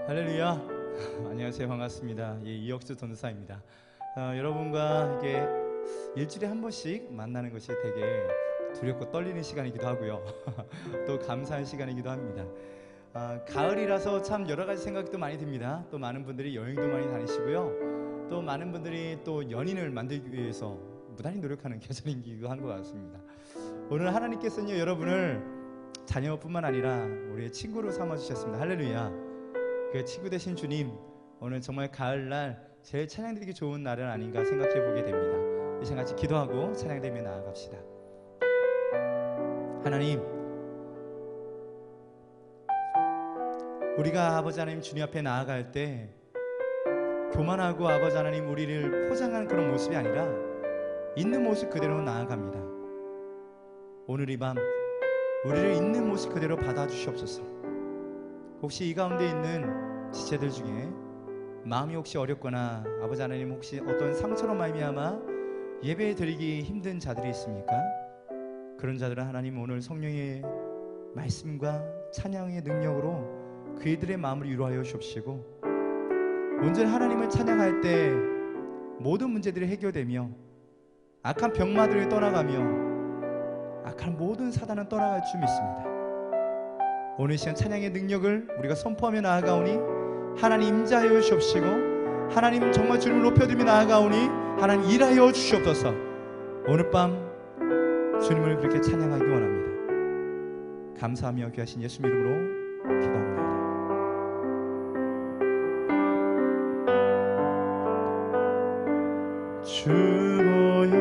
할렐루야. 안녕하세요. 반갑습니다. 이혁수 전도사입니다. 여러분과 이게 일주일에 한 번씩 만나는 것이 되게 두렵고 떨리는 시간이기도 하고요. 또 감사한 시간이기도 합니다. 가을이라서 참 여러 가지 생각이 또 많이 듭니다. 또 많은 분들이 여행도 많이 다니시고요. 또 많은 분들이 또 연인을 만들기 위해서 무단히 노력하는 계절이기도 한 것 같습니다. 오늘 하나님께서는요, 여러분을 자녀뿐만 아니라 우리의 친구로 삼아주셨습니다. 할렐루야. 그 친구 되신 주님, 오늘 정말 가을날 제일 찬양드리기 좋은 날은 아닌가 생각해 보게 됩니다. 이 시간 같이 기도하고 찬양되며 나아갑시다. 하나님, 우리가 아버지 하나님 주님 앞에 나아갈 때 교만하고 아버지 하나님 우리를 포장하는 그런 모습이 아니라 있는 모습 그대로 나아갑니다. 오늘 이 밤 우리를 있는 모습 그대로 받아주시옵소서. 혹시 이 가운데 있는 지체들 중에 마음이 혹시 어렵거나 아버지 하나님 혹시 어떤 상처로 말미암아 예배 드리기 힘든 자들이 있습니까? 그런 자들은 하나님 오늘 성령의 말씀과 찬양의 능력으로 그이들의 마음을 위로하여 주옵시고, 온전히 하나님을 찬양할 때 모든 문제들이 해결되며 악한 병마들이 떠나가며 악한 모든 사단은 떠나갈 줄 믿습니다. 오늘 시간 찬양의 능력을 우리가 선포하며 나아가오니 하나님 임재하여 주시옵시고, 하나님 정말 주님을 높여드리며 나아가오니 하나님 일하여 주시옵소서. 오늘 밤 주님을 그렇게 찬양하기 원합니다. 감사하며 귀하신 예수 이름으로 기도합니다. 주보여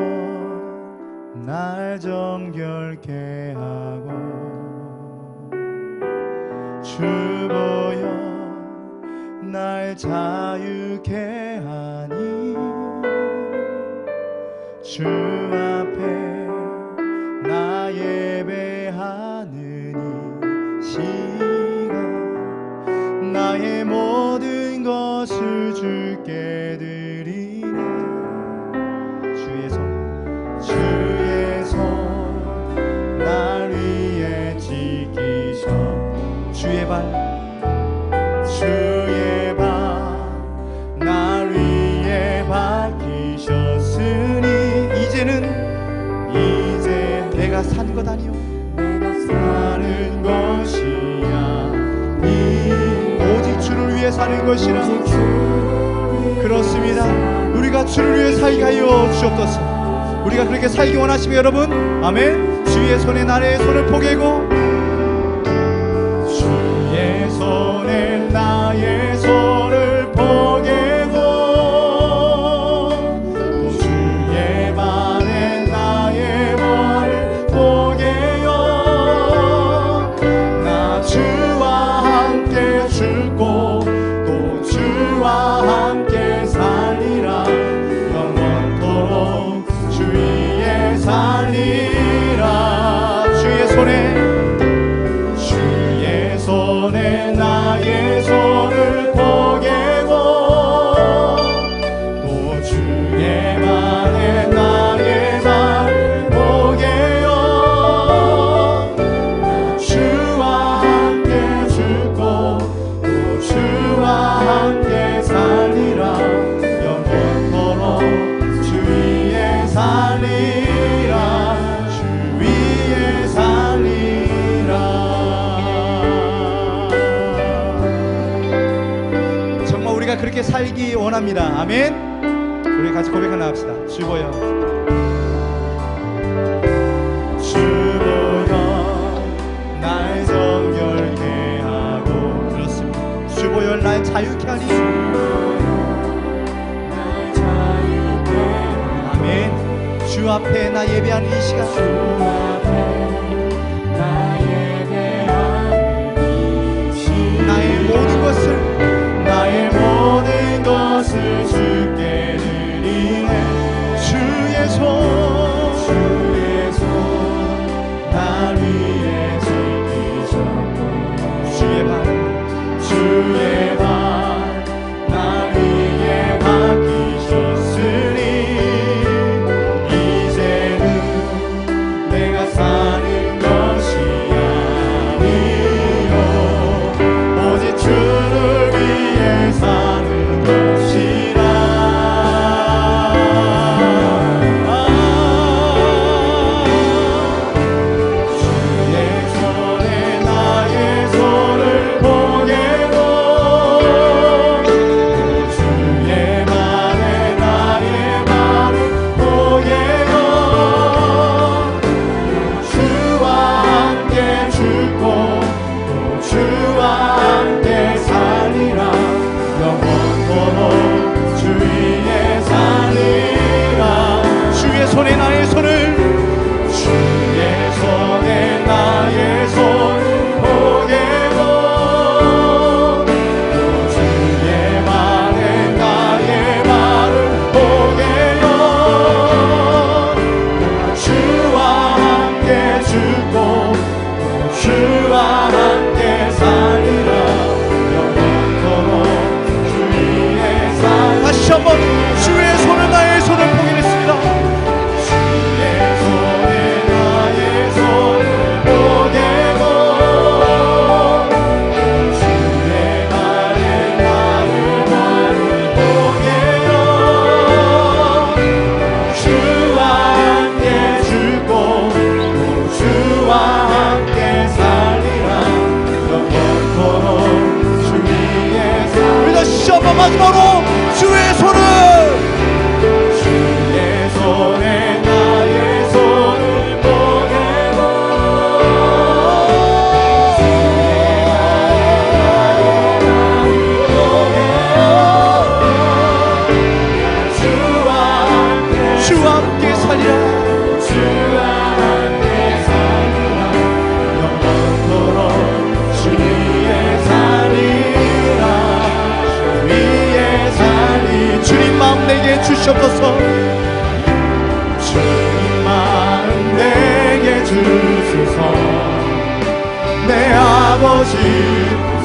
날 정결케 하고, 주보여 날 자유케 하니, 주 앞에 나 예배하는 이 시간 나의 모든 것을 주께 드리네. 주의 손 날 위해 지키셔, 주의 발 날 위해 밝히셨으니 이제 내가 산 것 아니요 사는 것이야. 오직 주를 위해 사는 것이라. 그렇습니다. 우리가 주를 위해 살게 하여 주옵소서. 우리가 그렇게 살기 원하시면 여러분, 아멘. 주의 손에 나의 손을 포개고, 주의 손에 나의 손을 포개고, 또 주의 발에 나의 발을 포개요. 나 주와 함께 죽고 또 주와 함께 살리라. 영원토록 주 위에 살리라. 주의 손에 나의 손을 포개고, 또 주의 발에 나의 발을 포개요. 주와 함께 죽고 또 주와 함께 살리라. 영원토록 주 위에 살리라. 주 위에 살리라. 우리가 그렇게 살기 원합니다. 아멘. 우리 같이 고백하나 나갑시다. 주보여 날 정결케 하고, 그렇습니다. 주보여 날 자유케 하니, 아멘. 주 앞에 나 예배하는 이 시간, 나의 모든 것을 주께 드리네. 주의 손 날 위해 지키셨고, 주의 발 날 위해 밝히셨으니, 이제는 내가 힘으로 주의 손을 주의 손에 나의 손을 보내고 주와 함께 살리라 내게 주시옵소서 주님 마음 내게 주소서 내 아버지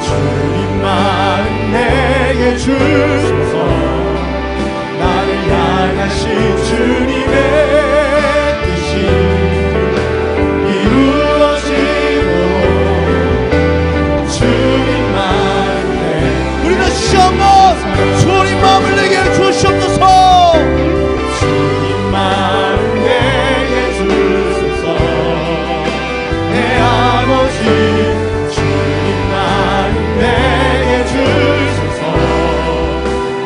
주님 마음 내게 주소서 나를 향하신 주님의 뜻이 이루어지고 주님 마음 우리 다시 한번 주님 마음을 내게 주시옵소서 주님 마음 내게 주소서 내 아버지 주님 마음 내게 주소서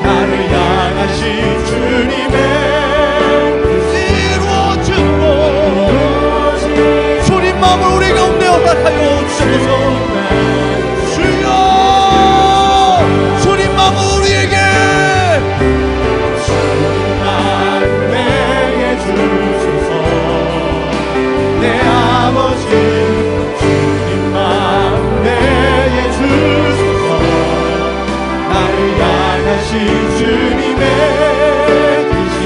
나를 향하신 주님의 뜻이 이루어지고 주님 마음을 우리 가운데 허락하여 주옵소서 주여 주님 마음을 우리에게 내 아버지 주님 마음 내게 주소서 나를 향하신 주님의 뜻이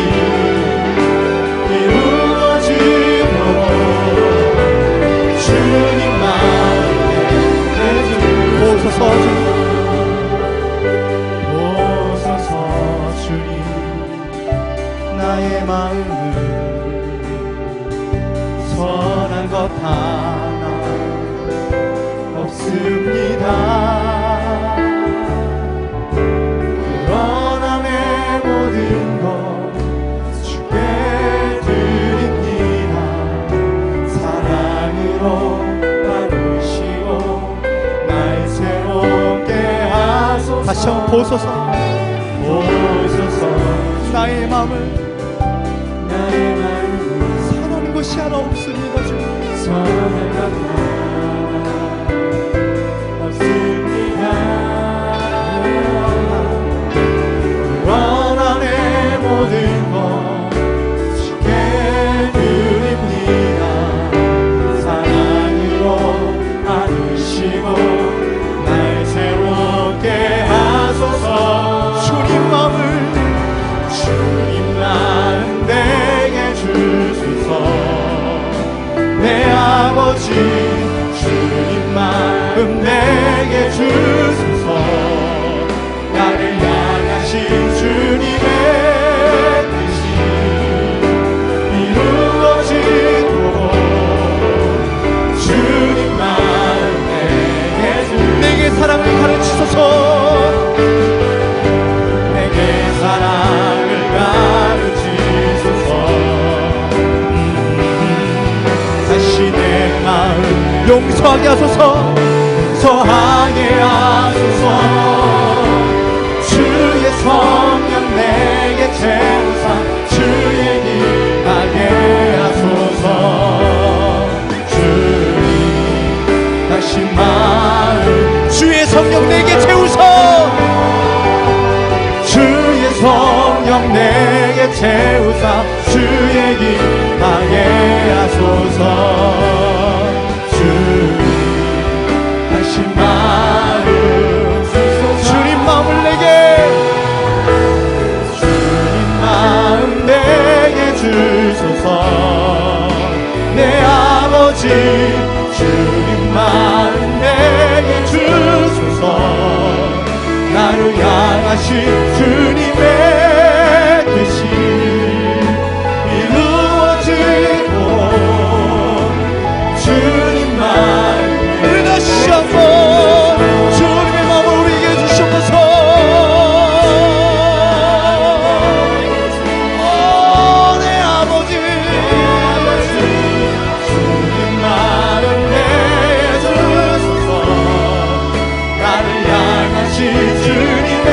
이루어지고 주님 마음 내게 주소서 보소서 주님 나의 마음을 선한 것 하나 없습니다 그러나 내 모든 것 주께 드립니다 사랑으로 바꾸시고 날 새롭게 하소서 다시 한번 보소서 나의 마음을 선하는 것이 하나 없습니다 주님 선한 것 하나 없습니다 그러나 내 모든 것 주께 드립니다 사랑으로 안으시고 날 새롭게 하소서 주님 마음 내게 주소서 내 아버지 주님 마음 내게 주소서 나를 향하신 주님의 뜻이 이루어지도록 주님 마음 내게 사랑을 가르치소서 내게 사랑을 가르치소서 다시 내 마음 용서하게 하소서 용서하게 하소서 주의 성령 내게 채우사 주의 길 가게 하소서 주님 다시 마음 주의 성령 내게 채우사 주의 성령 내게 채우사 주의 길 가게 하소서 주님 다시 마음 주님 마음을 내게 주님 마음 내게 주소서 내 아버지 주님 마음 내게 주소서 나를 향하신 주님의 뜻이 이루어지고 주님 마음 우리 다시 한번 주님의 마음을 우리에게 주시옵소서 내 아버지 주님 마음 내게 주소서 나를 향하신 주님의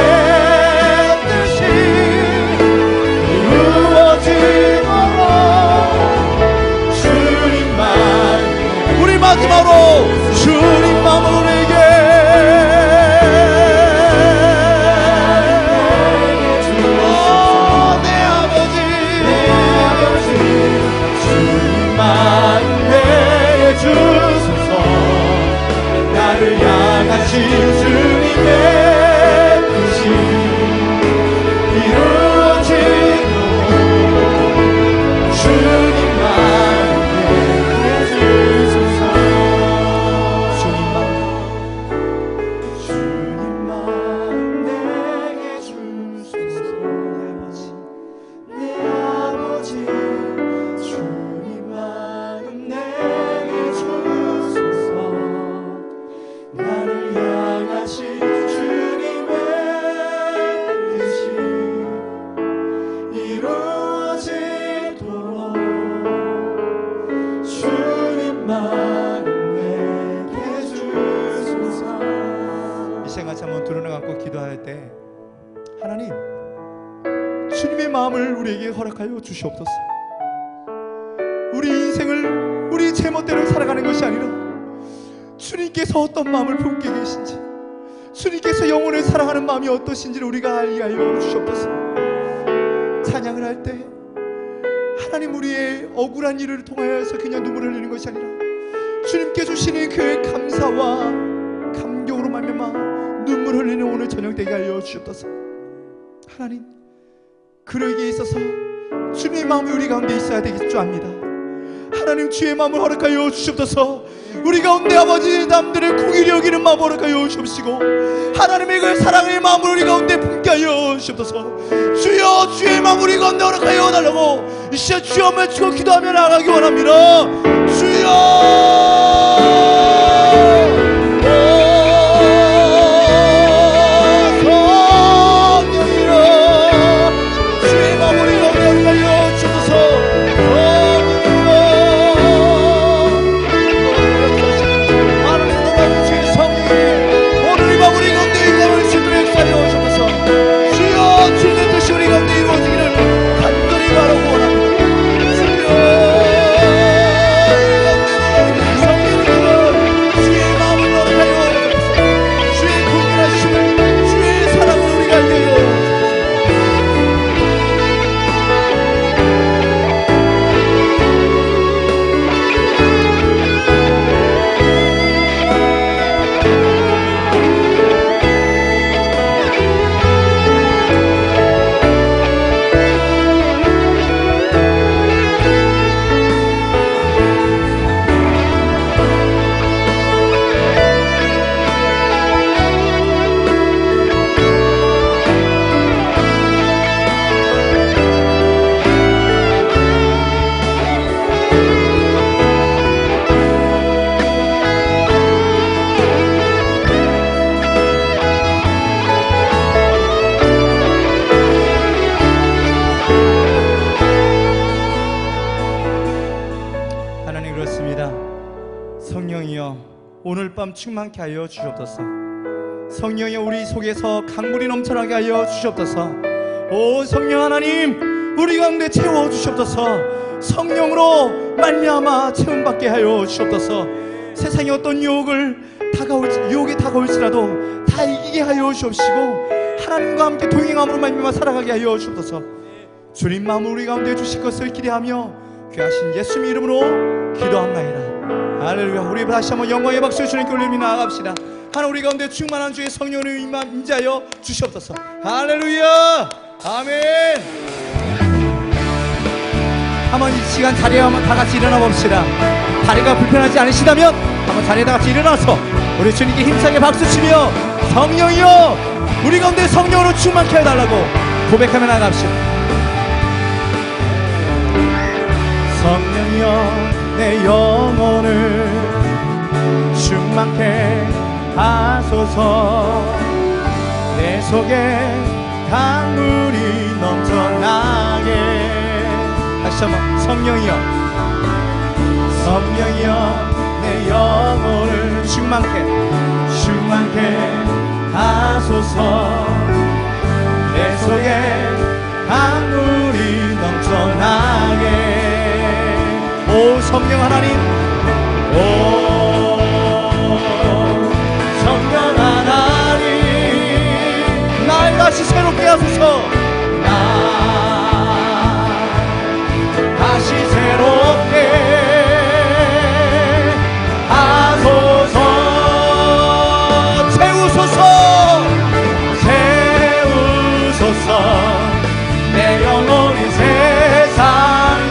하나님, 주님의 마음을 우리에게 허락하여 주시옵소서. 우리 인생을 우리 제멋대로 살아가는 것이 아니라 주님께서 어떤 마음을 품게 계신지, 주님께서 영혼을 사랑하는 마음이 어떠신지를 우리가 알게 하여 주시옵소서. 찬양을 할 때 하나님, 우리의 억울한 일을 통하여서 그냥 눈물을 흘리는 것이 아니라 주님께 주시는 그 감사와 감격으로 말미암아 눈물 흘리는 오늘 저녁 되게 하여 주시옵소서. 하나님, 그러기에 있어서 주님의 마음이 우리 가운데 있어야 되겠 줄 압니다. 하나님, 주의 마음을 허락하여 주시옵소서. 우리 가운데 아버지 남들의 공의를 여기는 마음 허락하여 주옵시고, 하나님의 그 사랑의 마음을 우리 가운데 품게 하여 주옵소서. 주여, 주의 마음 우리 가운데 허락하여 달라고 이 시간 주여 외치고 기도하며 나아가기 원합니다. 주여, 오늘 밤 충만케 하여 주시옵소서. 성령이 우리 속에서 강물이 넘쳐나게 하여 주시옵소서. 오 성령 하나님, 우리 가운데 채워 주시옵소서. 성령으로 말미암아 체험받게 하여 주시옵소서. 세상의 어떤 유혹에 다가올지라도 다 이기게 하여 주옵시고, 하나님과 함께 동행함으로 말미암아 살아가게 하여 주옵소서. 주님 마음을 우리 가운데 주실 것을 기대하며 귀하신 예수님의 이름으로 기도합나이다. 할렐루야. 우리 다시 한번 영광의 박수 주님께 올리며 나아갑시다. 하나 우리 가운데 충만한 주의 성령을 임하여 주시옵소서. 할렐루야. 아멘. 한번 이 시간 자리에 한번 다 같이 일어나 봅시다. 다리가 불편하지 않으시다면 한번 자리에 다 같이 일어나서 우리 주님께 힘차게 박수 치며, 성령이여 우리 가운데 성령으로 충만케 해달라고 고백하며 나갑시다. 성령이여 내 영혼을 충만케 하소서. 내 속에 강물이 넘쳐나게. 다시 한번 성령이여, 성령이여 내 영혼을 충만케 하소서. 내 속에 강물이 넘쳐나게. 오 성령 하나님, 오 성령 하나님, 날 다시 새롭게 하소서. 날 다시 새롭게 하소서. 채우소서. 내 영혼이 세상을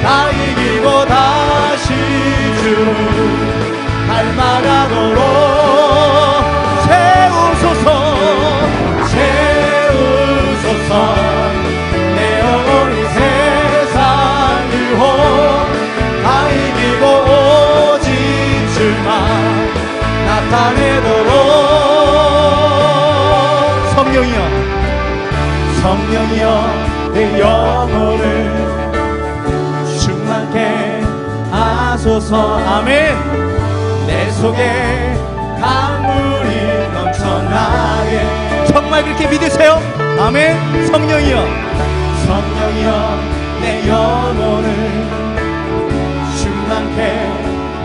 다 이기고 다시 주 닮아가도록 채우소서. 내 영혼이 세상을 다 이기고 오직 주만 나타내도록. 성령이여 내 영혼을 충만케 하소서. 아멘. 내 속에 강물이 넘쳐나게. 정말 그렇게 믿으세요? 아멘. 성령이여, 성령이여 내 영혼을 충만케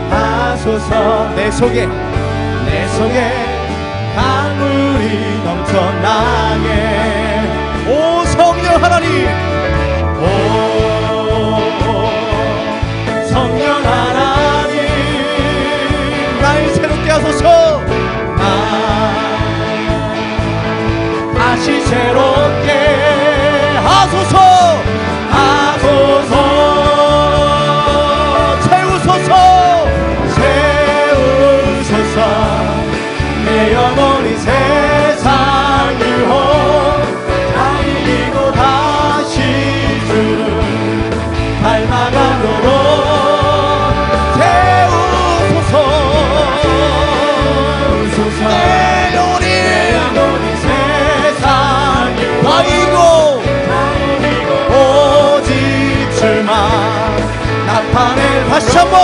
하소서. 내 속에 강물이 넘쳐나게. 오 성령 하나님, 오 성령 하나님 날 새롭게 하소서. 다시 새롭게 하소서. 채우소서. 내 영혼이 세상 유혹 다 이기고 다시 주를 닮아가도록 채우소서. 내 영혼이 세상 유혹 다 이기고 오직 주만 나타내. 다시 한번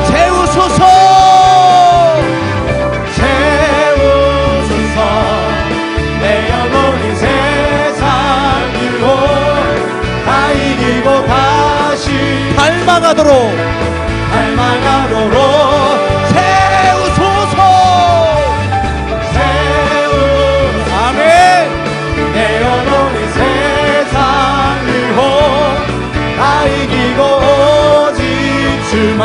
채우소서. 내 영혼이 세상 유혹 다 이기고 다시 닮아가도록 채우소서. 아멘. 내 영혼이 세상 유혹 다 이기고 오직 주만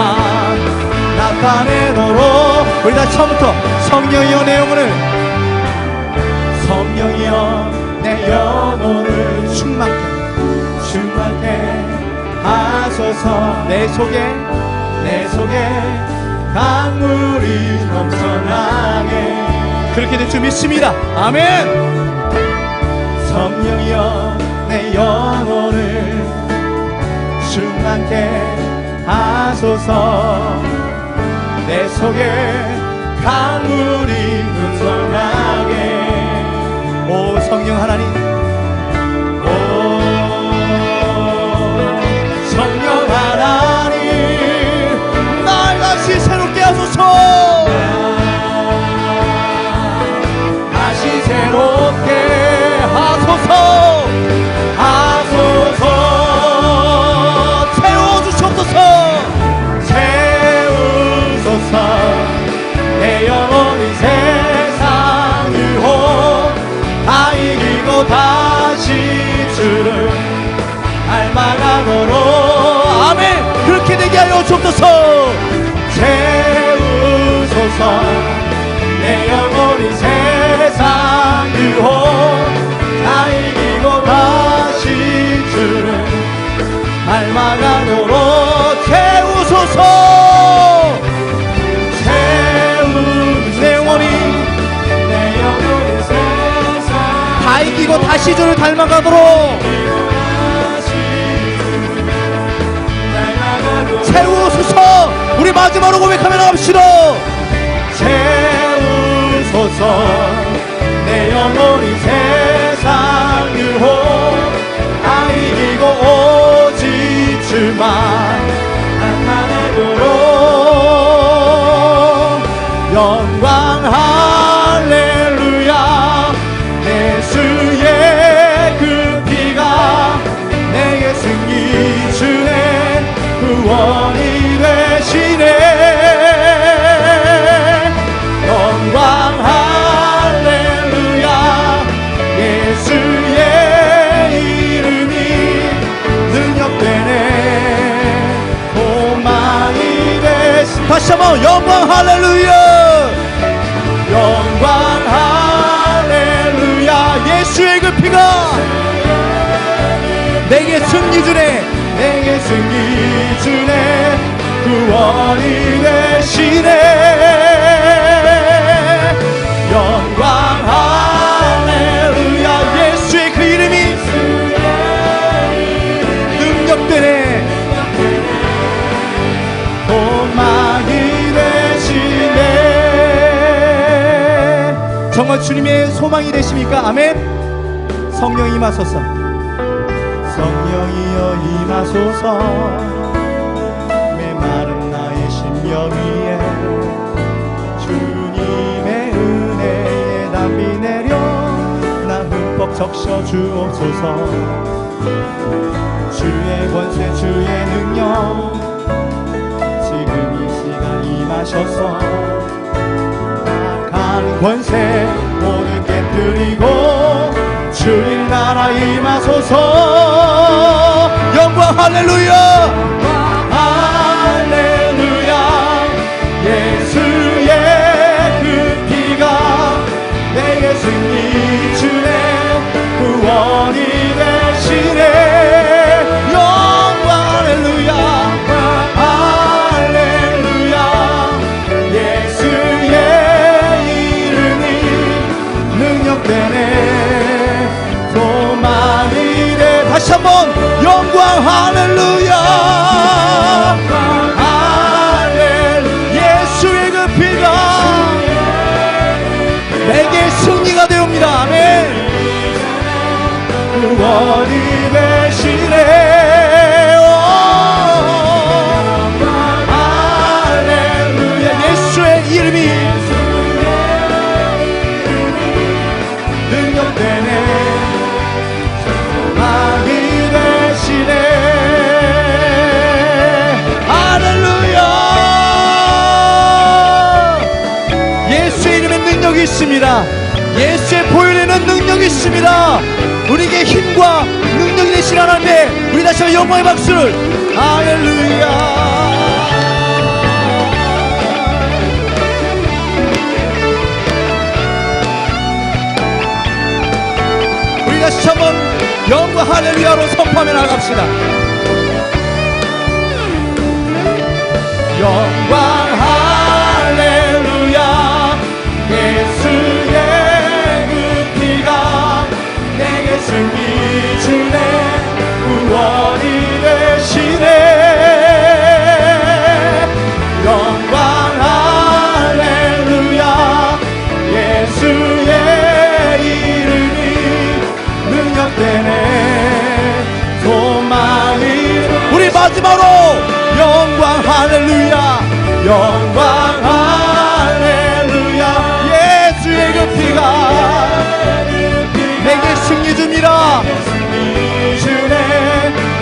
나타내도록. 우리 다 처음부터 성령이여 내 영혼을, 성령이여 내 영혼을 충만케 하소서. 내 속에 강물이 넘쳐나게. 그렇게 될 줄 믿습니다. 아멘. 성령이여 내 영혼을 충만케 하소서. 내 속에 강물이 넘쳐나게. 오 성령 하나님, 오 성령 하나님 날 다시 새롭게 하소서. 다시 새롭게 하소서. 채워주옵소서. 내 영혼이 세상 유혹 다 이기고 다시 주를 닮아가도록. 아멘. 그렇게 되게 하여 주옵소서. 채우소서. 내 영혼이 세상 유혹 다 이기고 다시 주를 닮아가도록 채우소서. 내 영혼이 다 이기고 다시 주를 닮아가도록 채우소서. 우리 마지막으로 고백하며 나갑시다. 채우소서. 내 영혼이 세상 유혹 다 이기고 오직 주만 나타내도록. 영광 할렐루야. 예수의 그 피가 내게 승리 주네 구원이 되시네. 영광 할렐루야. 예수의 이름이 능력되네 소망이 되시. 다시 한번 영광 할렐루야. 영광 할렐루야. 예수의 그 피가 내게 승리 주네 구원이 되시네. 영광 할렐루야. 예수의 그 이름이 능력되네 소망이 되시네. 정말 주님의 소망이 되십니까? 아멘. 성령 임하소서. 성령이여 임하소서. 메마른 나의 심령 위에 주님의 은혜의 담비 내려 나 법 적셔 주옵소서. 주의 권세 주의 능력 지금 이 시간 임하셔서 악한 권세 모두 깨뜨리고 주의 나라 임하소서. 영광 할렐루야 할렐루야. 예수의 그 피가 내게 승리 주네 구원이 되시네. 영광 할렐루야 할렐루야. 예수의 이름이 능력되네 소망이 돼. 다시 한번 영광 할렐루야 할렐루야. 예수의 그 피가 내게 승리가 되옵니다. 아멘. 구원이 되시네. 할렐루야. 예수의 이름이 능력되네 소망이 되시네. 할렐루야. 예수의 이름에 능력이 있습니다. 예수의 보혈에는 능력이 있습니다. 우리에게 힘과 능력이 되시는 하나님께 우리 다시 한번 영광의 박수를. 할렐루야. 우리 다시 한번 영광 할렐루야로 선포하며 나갑시다. 영광 할렐루야. 예수의 그 피가 내게 승리 주네 구원이 되시네. 영광 할렐루야. 예수의 이름이 능력되네 소망이. 우리 마지막으로 영광 할렐루야 영광 할렐루야. 예수의 그 피가 내게 승리 줍니다. 주네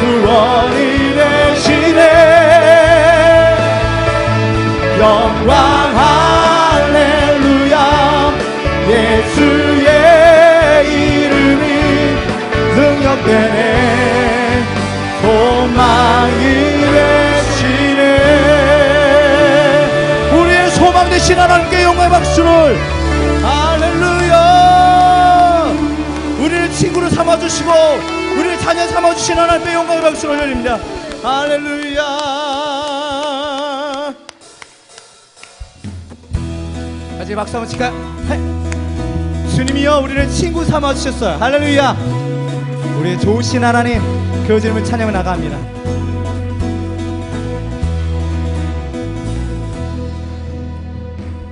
구원이 되시네. 영광 할렐루야. 예수의 이름이 능력되네 소망이 되시네. 우리의 소망 되신 하나님께 영광의 박수를. 할렐루야. 우리를 친구로 삼아주시고 우리를 자녀 삼아주신 하나님께 영광의 박수를 올립니다. 할렐루야. 같이 박수 한번 칠까요? 주님이여 우리를 친구 삼아주셨어요. 할렐루야. 우리의 좋으신 하나님 그 이름을 찬양해 나갑니다.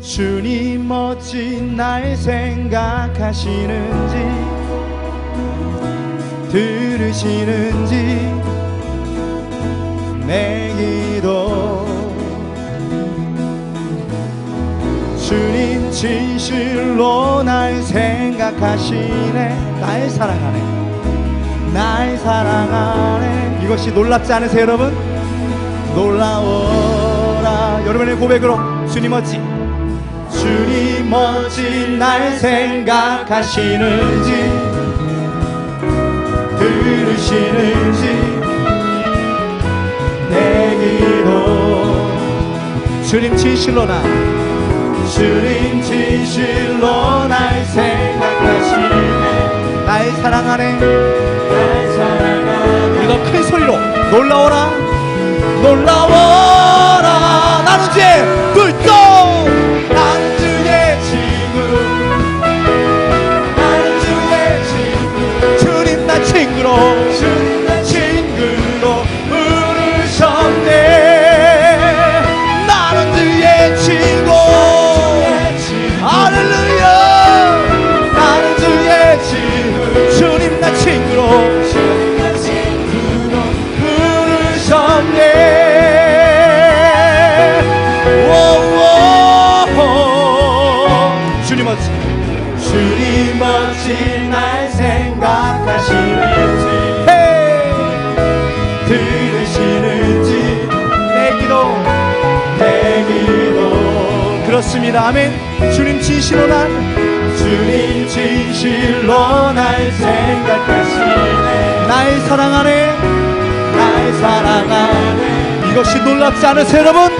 주님 멋진 날 생각하시는지 들으시는지 내 기도. 주님 진실로 날 생각하시네. 날 사랑하네 날 사랑하네. 이것이 놀랍지 않으세요 여러분? 놀라워라. 여러분의 고백으로 주님 멋진 주님 멋진 날 생각하시는지 들으시는지 내 기도. 주님 진실로 주님 진실로 날 생각하시네. 날 사랑하네 날 사랑하네. 우리가 큰 소리로 놀라워라 놀라워라. 나는 죄 불도 난 주의 친구 난 주의 친구. 주님 나 친구로 주님 나 친구로 부르셨네. 나는 주의 친구. 할렐루야. 나는 주의 친구. 주님 나 친구로 주님 나 친구로 부르셨네. 주님 멋진 날 생 아멘. 주님 진실로 날 주님 진실로 날 생각하시네. 날 사랑하네. 날 사랑하네. 이것이 놀랍지 않으세요 여러분?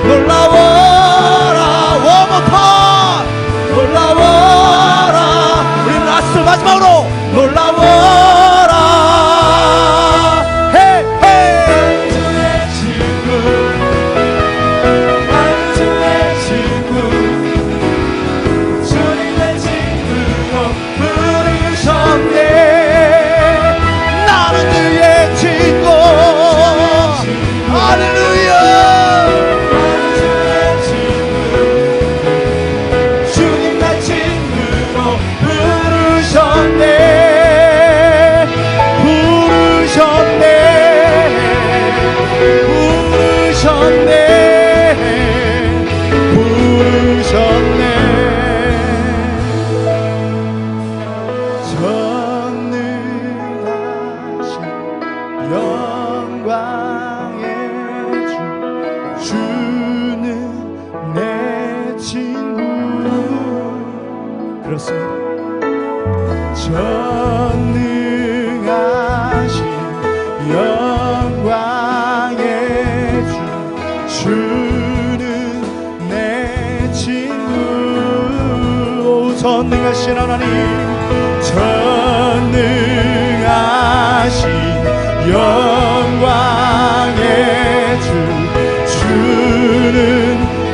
놀라워라. One more time. 놀라워라. 우리 라스트 마지막으로 놀라워라. 헤이 헤이. 주의 친구, 난 주의 친구. 주님 내 친구로 부르셨네. 나는 주의 친구. 할렐루야. 전능하신 영광의 주 주는 내 친구. 오 전능하신 하나님 전능하신 영광의 주 주는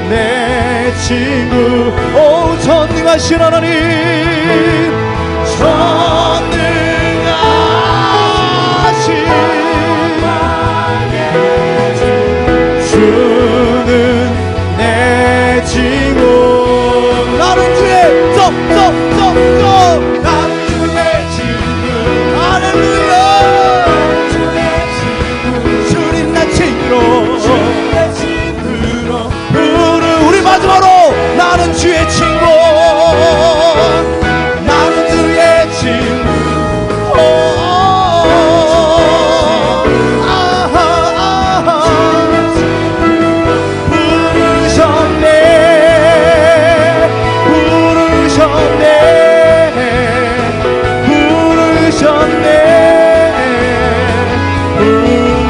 내 친구. 오 전능하신 하나님 전능하신 주는 내 친구. 나는 주의 나는 주의 친구. 할렐루야. 주님 내 친구로 우리 마지막으로 나는 주의 친구. 나는 주의 친구.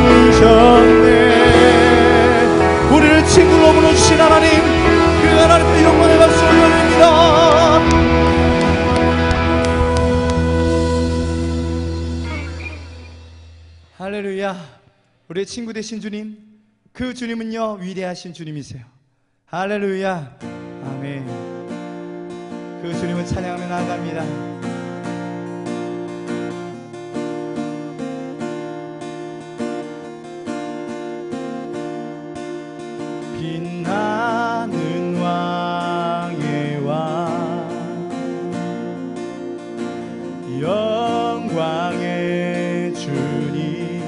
부르셨네. 우리를 친구로 부르신 하나님, 그 하나님의 영광의 박수를 올립니다. 할렐루야. 우리의 친구 되신 주님, 그 주님은요 위대하신 주님이세요. 할렐루야. 아멘. 그 주님을 찬양하며 나아갑니다. 빛나는 왕의 왕 영광의 주님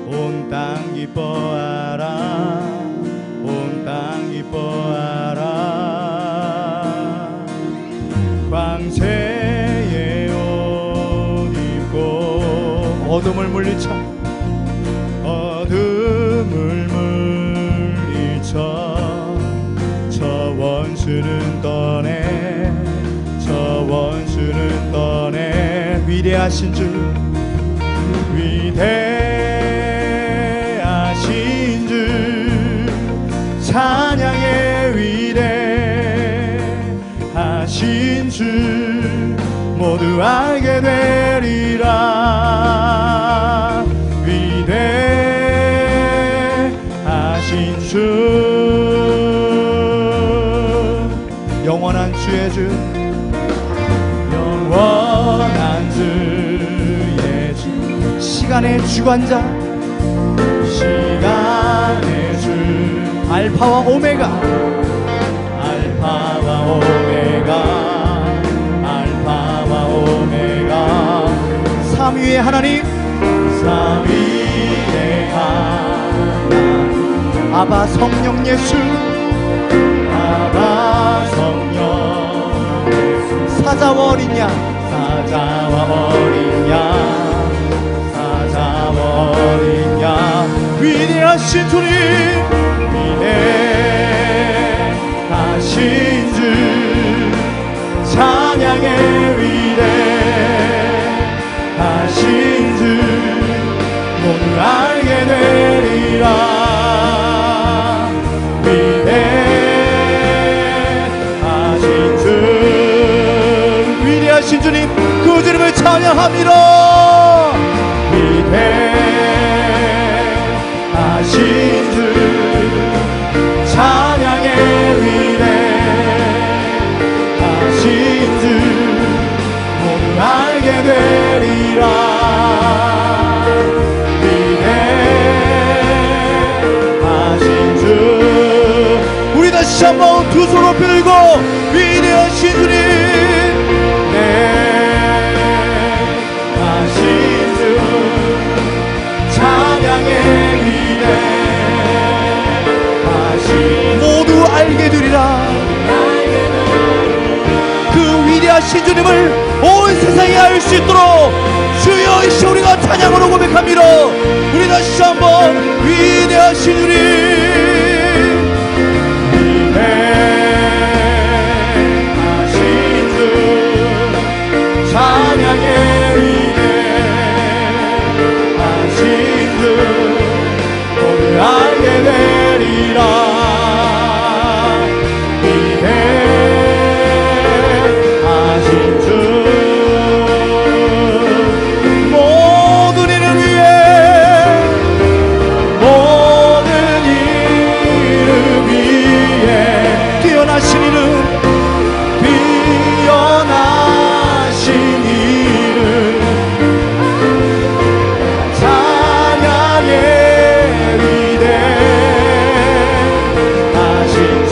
온 땅 기뻐하라. 온 땅 기뻐하라. 광채의 옷 입고 어둠을 물리쳐 어둠을 저 원수는 떠내. 저 원수는 떠내. 위대하신 주 위대하신 주 찬양의 위대하신 주 모두 알게 되리라. 위대하신 주 영원한 주의 주 영원한 주의 주 시간의 주관자 시간의 주 알파와 오메가 알파와 오메가 알파와 오메가 삼위의 하나님 삼위의 하나님 아바 성령 예수 아바 성령 예수 사자와 어린 양 사자와 어린 양 사자와 어린 양 위대하신 주님 위대하신 위대하신 주님, 그 주님을 찬양합니다. 위대하신 주 찬양의 위대하신 주 모두 알게 되리라. 위대하신 주 우리 다시 한번 두 손 높이 들고 위대하신 주님, 하신 주 찬양의 위대하신 모두 알게 되리라. 그 위대하신 주님을 온 세상이 알 수 있도록 주여 이 시간 우리가 찬양으로 고백합니다. 우리 다시 한번 위대하신 주님, 위대하신 주 찬양의 위대하신 주 모두 알게 되리라. 위대하신 주 모든 이름 위에 모든 이름 위에 뛰어나신 이름, 뛰어나신 이름 찬양의 위대하신 주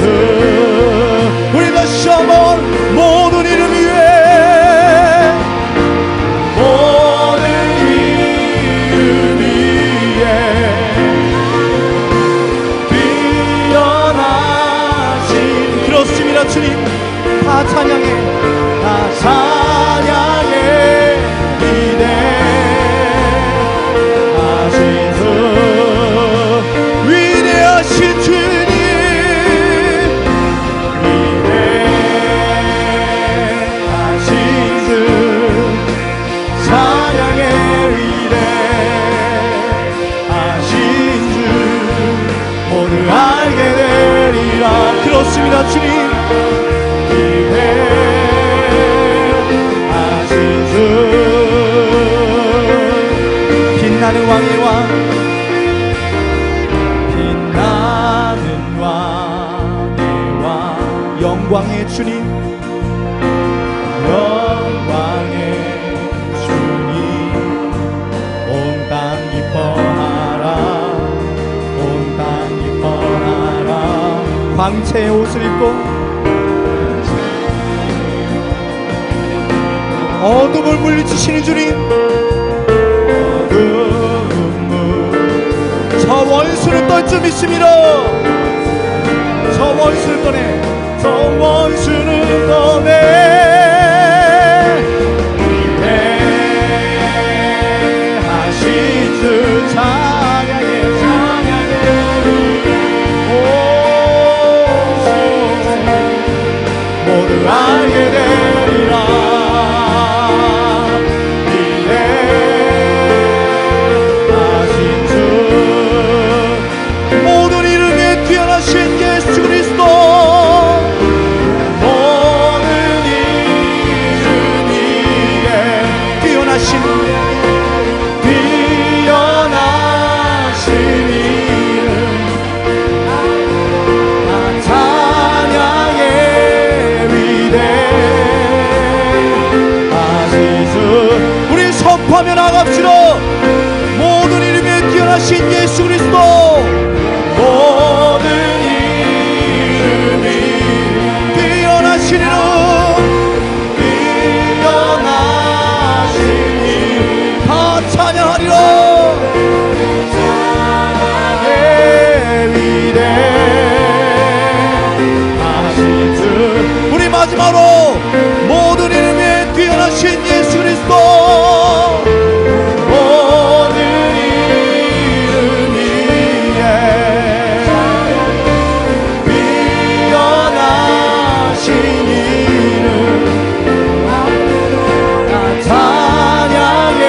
우리 다시 한번 모든 이름 위에 모든 이름 위에 뛰어나신 그렇습니다. 주님, 다 찬양해. 다 찬양의 위대하신 주 위대하신 주님, 위대하신 주 찬양의 위대하신 주 모두 알게 되리라. 그렇습니다. 주님, 위대하신 주 빛나는 왕의 왕, 빛나는 왕의 왕 영광의 주님, 영광의 주님 온 땅 기뻐하라 온 땅 기뻐하라 광채의 옷을 입고 어둠을 물리치시는 주님, 어둠을 저 원수를 떨 줄 믿습니다. 저 원수를 떠내, 저 원수는 떠내 위대하신 주 찬양의 모두 알게 되리라. 위대하신 주 모든 이름에 뛰어나신 예수 그리스도, 모든 이름 위에 뛰어나신 뛰어나신 이름 찬양의 위대하신 주 우리 선포하며 나갑시다. 모든 이름에 뛰어나신 예수 그리스도, 모든 이름이 뛰어나신 이름, 뛰어나신 이름 다 찬양하리라. 찬양의 위대하신 주 우리 마지막으로 모든 이름에 뛰어나신 예수 그리스도, 모든 이름 위에 뛰어나신 이름 찬양의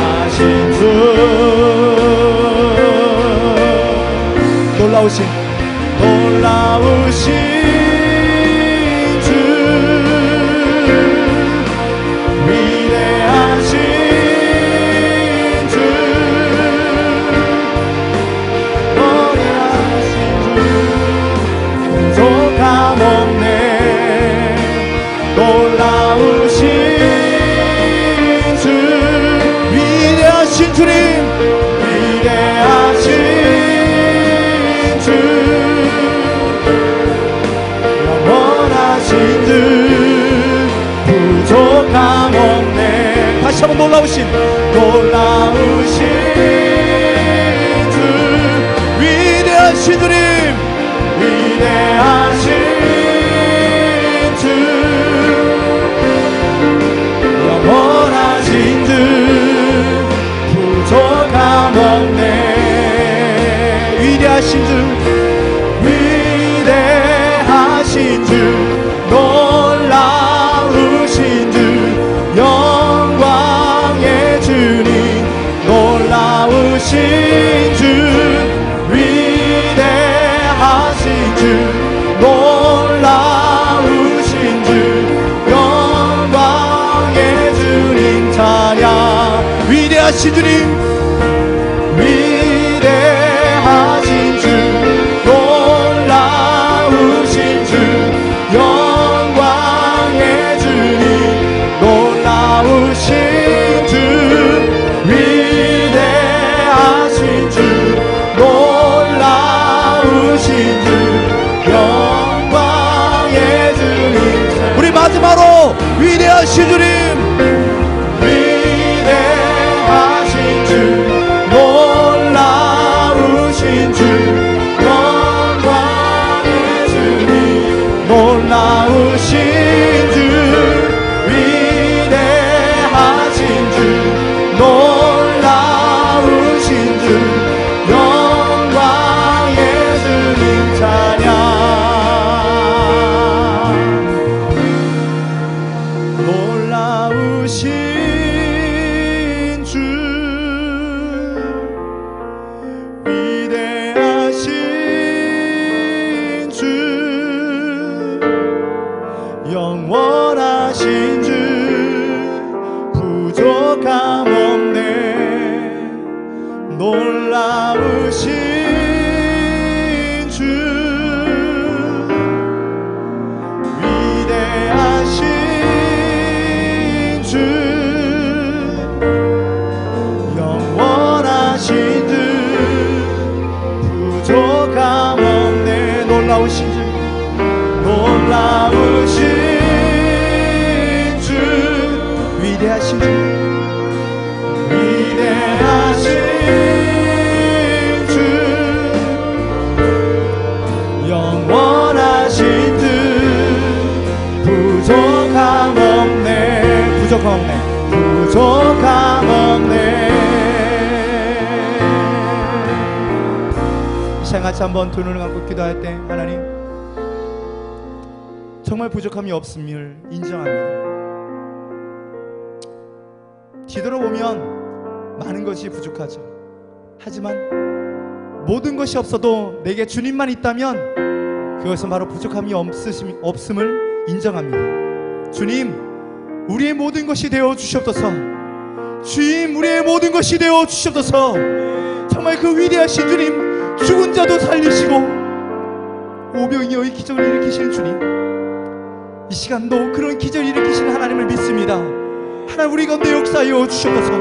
위대하신 주 놀라우신 놀라우신 놀라우신 주 위대하신 주님, 위대하신 주 영원하신 주 부족함 없네. 다시 한번 놀라우신 주 위대하신 주님, 위대하신 주 영원하신 주 부족함 없네. 위대하신 주, 위대하신 주 놀라우신 주 영광의 주님 놀라우신 주 위대하신 주 놀라우신 주 영광의 주님 찬양. 위대하신 주님, 위대하신 주 놀라우신 주 영광의 주님 놀라우신 주 위대하신 주 놀라우신 주 영광의 주님. 우리 마지막으로 위대하신 주님, 위대하신 주 놀라우신 주 영광의 주님 놀라우신 주 위대하신 주 놀라우신 주 영광의 주님 찬양. 놀라우신 주 위대하신 주 영원하신 주 부족함 없네. 놀라우신 주 위대하신 주 영원하신 주 부족함 없네. 놀라우신 주 놀라우신 주 위대하신 주, 위대하신 주 영원하신 주 부족함 없네. 부족함 없네. 부족함 없네. 이 시간 같이 한번 두 눈을 감고 기도할 때 하나님, 정말 부족함이 없음을 인정합니다. 뒤돌아보면 많은 것이 부족하죠. 하지만 모든 것이 없어도 내게 주님만 있다면 그것은 바로 부족함이 없음을 인정합니다. 주님, 우리의 모든 것이 되어 주시옵소서. 주님, 우리의 모든 것이 되어 주시옵소서. 정말 그 위대하신 주님, 죽은 자도 살리시고 오병이어의 기적을 일으키시는 주님, 이 시간도 그런 기적을 일으키시는 하나님을 믿습니다. 하나님, 우리 가운데 역사하여 주시옵소서.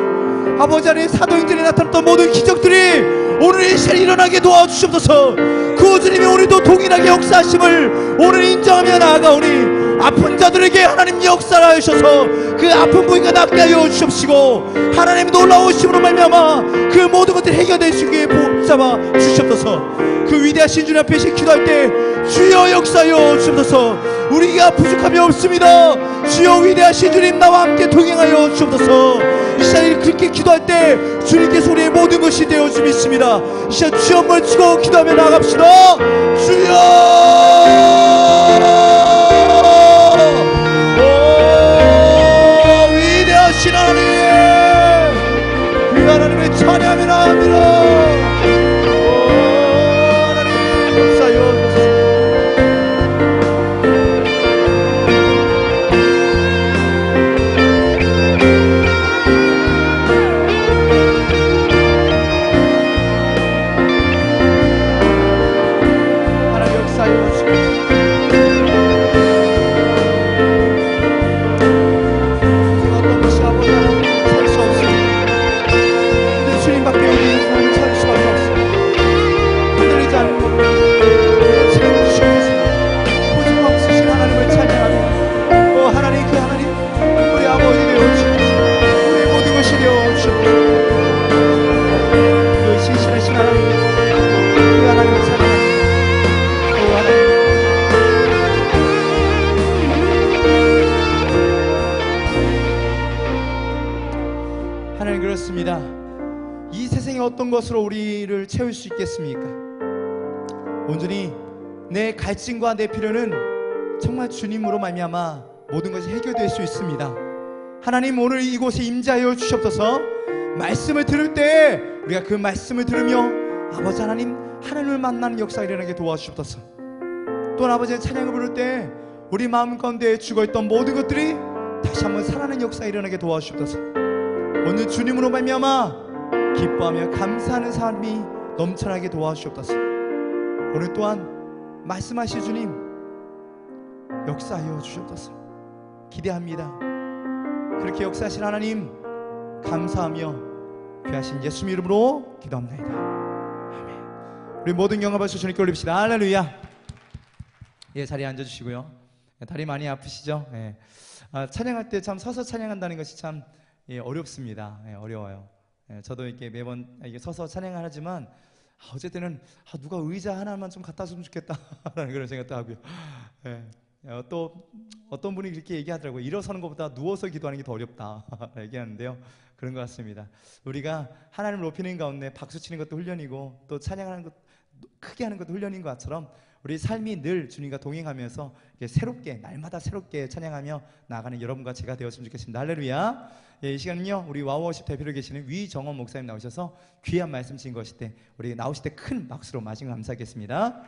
아버지 안에 사도행전에 나타났던 모든 기적들이 오늘 이 시간에 일어나게 도와주시옵소서. 그 주님이 오늘도 동일하게 역사하심을 오늘 인정하며 나아가오니 아픈 자들에게 하나님 역사하셔서 그 아픈 부위가 낫게 하여 주시옵시고, 하나님 놀라우심으로 말미암아 그 모든 것들이 해결될 수 있게 붙잡아 주시옵소서. 그 위대하신 주님 앞에 기도할 때 주여 역사하여 주시옵소서. 우리가 부족함이 없습니다. 주여 위대하신 주님, 나와 함께 동행하여 주시옵소서. 이 시간에 그렇게 기도할 때 주님께서 우리의 모든 것이 되어 주십니다. 이 시간 주여 한번 치고 기도하며 나아갑시다. 주여, 오 위대하신 하나님, 그 하나님을 찬양하며 나아갑니다. 그렇습니다. 이 세상에 어떤 것으로 우리를 채울 수 있겠습니까? 온전히 내 갈증과 내 필요는 정말 주님으로 말미암아 모든 것이 해결될 수 있습니다. 하나님, 오늘 이곳에 임재하여 주시옵소서. 말씀을 들을 때 우리가 그 말씀을 들으며 아버지 하나님을 만나는 역사가 일어나게 도와주시옵소서. 또한 아버지의 찬양을 부를 때 우리 마음 가운데 죽어있던 모든 것들이 다시 한번 살아나는 역사가 일어나게 도와주시옵소서. 오늘 주님으로 말미암아 기뻐하며 감사하는 삶이 넘쳐나게 도와주시옵소서. 오늘 또한 말씀하실 주님 역사하여 주시옵소서. 기대합니다. 그렇게 역사하신 하나님 감사하며 귀하신 예수 이름으로 기도합니다. 아멘. 우리 모든 영광받으시고 주님께 올립시다. 할렐루야. 예, 자리에 앉아주시고요. 다리 많이 아프시죠? 예. 찬양할 때 참 서서 찬양한다는 것이 참 어렵습니다. 예, 어려워요. 예, 저도 이렇게 매번 이게 서서 찬양을 하지만 어쨌든은 누가 의자 하나만 좀 갖다 주면 좋겠다라는 그런 생각도 하고요. 예. 또 어떤 분이 그렇게 얘기하더라고요. 일어서는 것보다 누워서 기도하는 게 더 어렵다 얘기하는데요. 그런 것 같습니다. 우리가 하나님을 높이는 가운데 박수 치는 것도 훈련이고 또 찬양하는 것 크게 하는 것도 훈련인 것처럼 우리 삶이 늘 주님과 동행하면서 새롭게 날마다 새롭게 찬양하며 나아가는 여러분과 제가 되었으면 좋겠습니다. 할렐루야. 예, 이 시간은요 우리 와우워십 대표로 계시는 위정원 목사님 나오셔서 귀한 말씀 주신 것일 때 우리 나오실 때 큰 박수로 마지막 감사하겠습니다.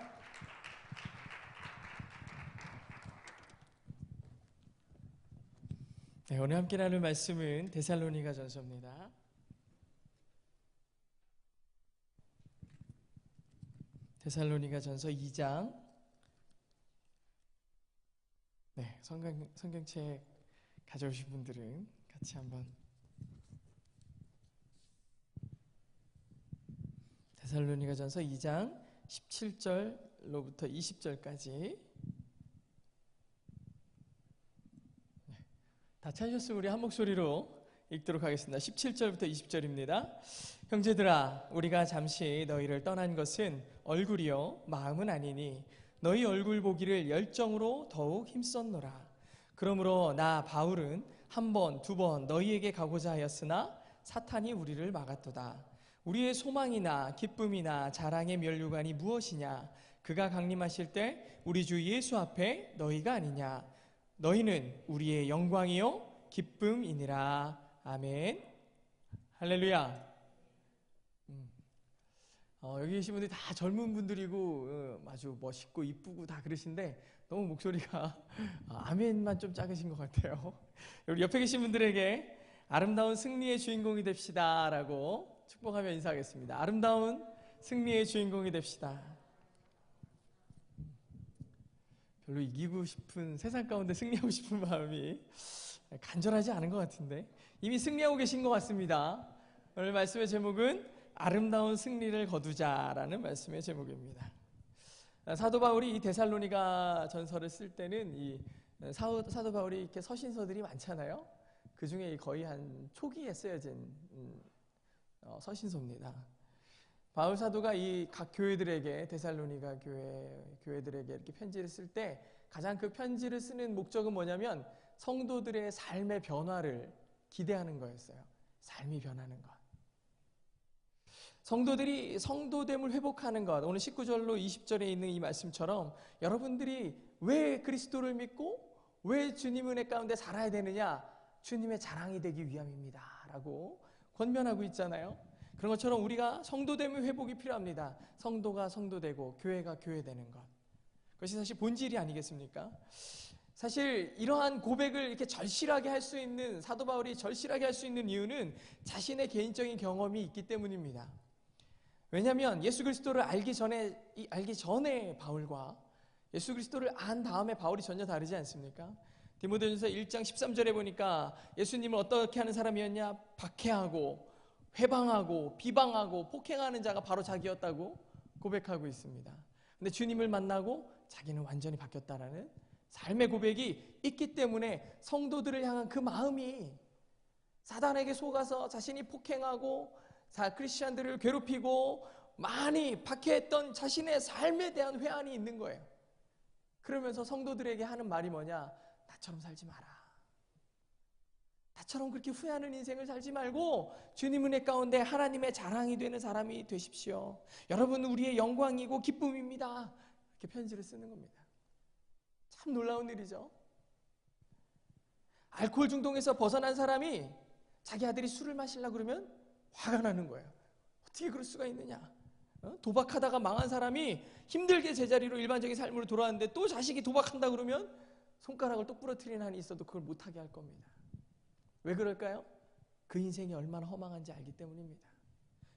네, 오늘 함께 나눌 말씀은 데살로니가 전서입니다. 데살로니가 전서 2장. 네, 성경책 가져오신 분들은 같이 한번. 데살로니가 전서 2장 17절로부터 20절까지. 다 찾으셨으면 우리 한 목소리로 읽도록 하겠습니다. 17절부터 20절입니다. 형제들아, 우리가 잠시 너희를 떠난 것은 얼굴이요 마음은 아니니 너희 얼굴 보기를 열정으로 더욱 힘썼노라. 그러므로 나 바울은 한 번, 두 번 너희에게 가고자 하였으나 사탄이 우리를 막았도다. 우리의 소망이나 기쁨이나 자랑의 면류관이 무엇이냐? 그가 강림하실 때 우리 주 예수 앞에 너희가 아니냐? 너희는 우리의 영광이요 기쁨이니라. 아멘. 할렐루야. 여기 계신 분들이 다 젊은 분들이고 아주 멋있고 이쁘고 다 그러신데 너무 목소리가 아멘만 좀 작으신 것 같아요. 우리 옆에 계신 분들에게 아름다운 승리의 주인공이 됩시다 라고 축복하며 인사하겠습니다. 아름다운 승리의 주인공이 됩시다. 별로 이기고 싶은, 세상 가운데 승리하고 싶은 마음이 간절하지 않은 것 같은데 이미 승리하고 계신 것 같습니다. 오늘 말씀의 제목은 아름다운 승리를 거두자라는 말씀의 제목입니다. 사도 바울이 이 데살로니가 전서를 쓸 때는 이 사도 바울이 이렇게 서신서들이 많잖아요. 그 중에 거의 한 초기에 쓰여진 서신서입니다. 바울 사도가 이 각 교회들에게, 데살로니가 교회들에게 이렇게 편지를 쓸 때 가장 그 편지를 쓰는 목적은 뭐냐면 성도들의 삶의 변화를 기대하는 거였어요. 삶이 변하는 것. 성도들이 성도됨을 회복하는 것. 오늘 19절로 20절에 있는 이 말씀처럼 여러분들이 왜 그리스도를 믿고 왜 주님 은혜 가운데 살아야 되느냐? 주님의 자랑이 되기 위함입니다 라고 권면하고 있잖아요. 그런 것처럼 우리가 성도됨의 회복이 필요합니다. 성도가 성도되고 교회가 교회되는 것. 그것이 사실 본질이 아니겠습니까? 사실 이러한 고백을 이렇게 절실하게 할 수 있는, 사도 바울이 절실하게 할 수 있는 이유는 자신의 개인적인 경험이 있기 때문입니다. 왜냐하면 예수 그리스도를 알기 전에 바울과 예수 그리스도를 안 다음에 바울이 전혀 다르지 않습니까? 디모데전서 1장 13절에 보니까 예수님을 어떻게 하는 사람이었냐? 박해하고 회방하고 비방하고 폭행하는 자가 바로 자기였다고 고백하고 있습니다. 근데 주님을 만나고 자기는 완전히 바뀌었다라는 삶의 고백이 있기 때문에 성도들을 향한 그 마음이 사단에게 속아서 자신이 폭행하고 크리스찬들을 괴롭히고 많이 박해했던 자신의 삶에 대한 회한이 있는 거예요. 그러면서 성도들에게 하는 말이 뭐냐? 나처럼 살지 마라. 나처럼 그렇게 후회하는 인생을 살지 말고 주님 은혜 가운데 하나님의 자랑이 되는 사람이 되십시오. 여러분, 우리의 영광이고 기쁨입니다. 이렇게 편지를 쓰는 겁니다. 참 놀라운 일이죠. 알코올 중독에서 벗어난 사람이 자기 아들이 술을 마시려고 그러면 화가 나는 거예요. 어떻게 그럴 수가 있느냐. 도박하다가 망한 사람이 힘들게 제자리로 일반적인 삶으로 돌아왔는데 또 자식이 도박한다 그러면 손가락을 또 부러뜨리는 한이 있어도 그걸 못하게 할 겁니다. 왜 그럴까요? 그 인생이 얼마나 허망한지 알기 때문입니다.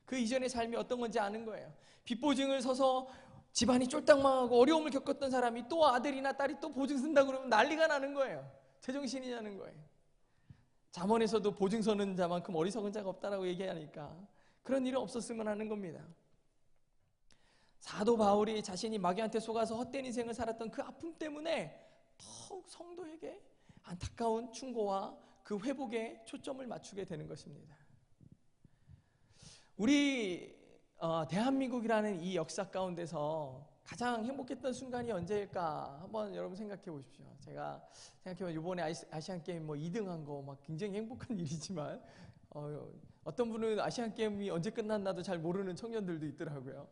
그 이전의 삶이 어떤 건지 아는 거예요. 빚보증을 서서 집안이 쫄딱 망하고 어려움을 겪었던 사람이 또 아들이나 딸이 또 보증 쓴다 그러면 난리가 나는 거예요. 제정신이냐는 거예요. 잠언에서도 보증 서는 자만큼 어리석은 자가 없다라고 얘기하니까 그런 일은 없었으면 하는 겁니다. 사도 바울이 자신이 마귀한테 속아서 헛된 인생을 살았던 그 아픔 때문에 더욱 성도에게 안타까운 충고와 그 회복에 초점을 맞추게 되는 것입니다. 우리 대한민국이라는 이 역사 가운데서 가장 행복했던 순간이 언제일까 한번 여러분 생각해 보십시오. 제가 생각해보면 이번에 아시안게임 2등한 거 막 굉장히 행복한 일이지만 어떤 분은 아시안게임이 언제 끝났나도 잘 모르는 청년들도 있더라고요.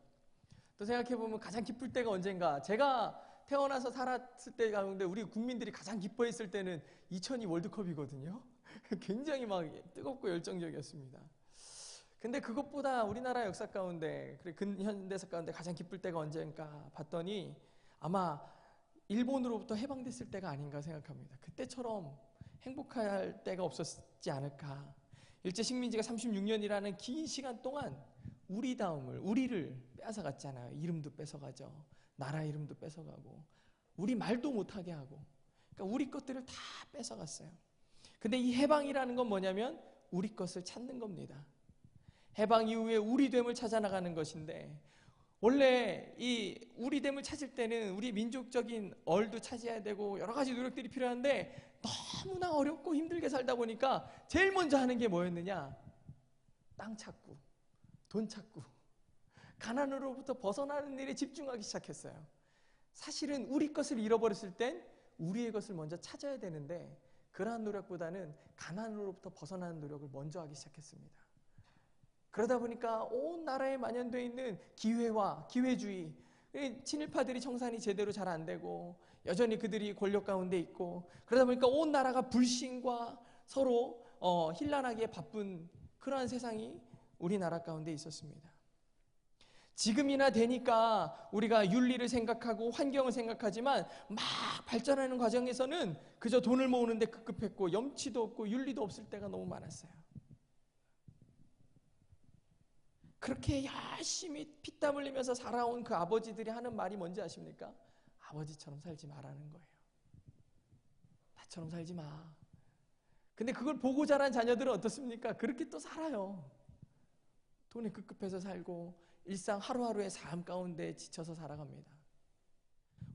또 생각해보면 가장 기쁠 때가 언젠가, 제가 태어나서 살았을 때 가운데 우리 국민들이 가장 기뻐했을 때는 2002 월드컵이거든요. 굉장히 막 뜨겁고 열정적이었습니다. 근데 그것보다 우리나라 역사 가운데, 근현대사 가운데 가장 기쁠 때가 언젠가 봤더니 아마 일본으로부터 해방됐을 때가 아닌가 생각합니다. 그때처럼 행복할 때가 없었지 않을까. 일제식민지가 36년이라는 긴 시간 동안 우리를 뺏어갔잖아요. 이름도 뺏어가죠. 나라 이름도 뺏어가고 우리 말도 못하게 하고, 그러니까 우리 것들을 다 뺏어갔어요. 근데 이 해방이라는 건 뭐냐면 우리 것을 찾는 겁니다. 해방 이후에 우리됨을 찾아 나가는 것인데, 원래 이 우리됨을 찾을 때는 우리 민족적인 얼도 찾아야 되고 여러 가지 노력들이 필요한데 너무나 어렵고 힘들게 살다 보니까 제일 먼저 하는 게 뭐였느냐? 땅 찾고 돈 찾고 가난으로부터 벗어나는 일에 집중하기 시작했어요. 사실은 우리 것을 잃어버렸을 땐 우리의 것을 먼저 찾아야 되는데 그러한 노력보다는 가난으로부터 벗어나는 노력을 먼저 하기 시작했습니다. 그러다 보니까 온 나라에 만연되어 있는 기회와 기회주의, 친일파들이 청산이 제대로 잘 안 되고 여전히 그들이 권력 가운데 있고, 그러다 보니까 온 나라가 불신과 서로 힐난하기에 바쁜 그러한 세상이 우리나라 가운데 있었습니다. 지금이나 되니까 우리가 윤리를 생각하고 환경을 생각하지만 막 발전하는 과정에서는 그저 돈을 모으는 데 급급했고 염치도 없고 윤리도 없을 때가 너무 많았어요. 그렇게 열심히 피땀 흘리면서 살아온 그 아버지들이 하는 말이 뭔지 아십니까? 아버지처럼 살지 말라는 거예요. 나처럼 살지 마. 근데 그걸 보고 자란 자녀들은 어떻습니까? 그렇게 또 살아요. 돈에 급급해서 살고 일상 하루하루의 삶 가운데 지쳐서 살아갑니다.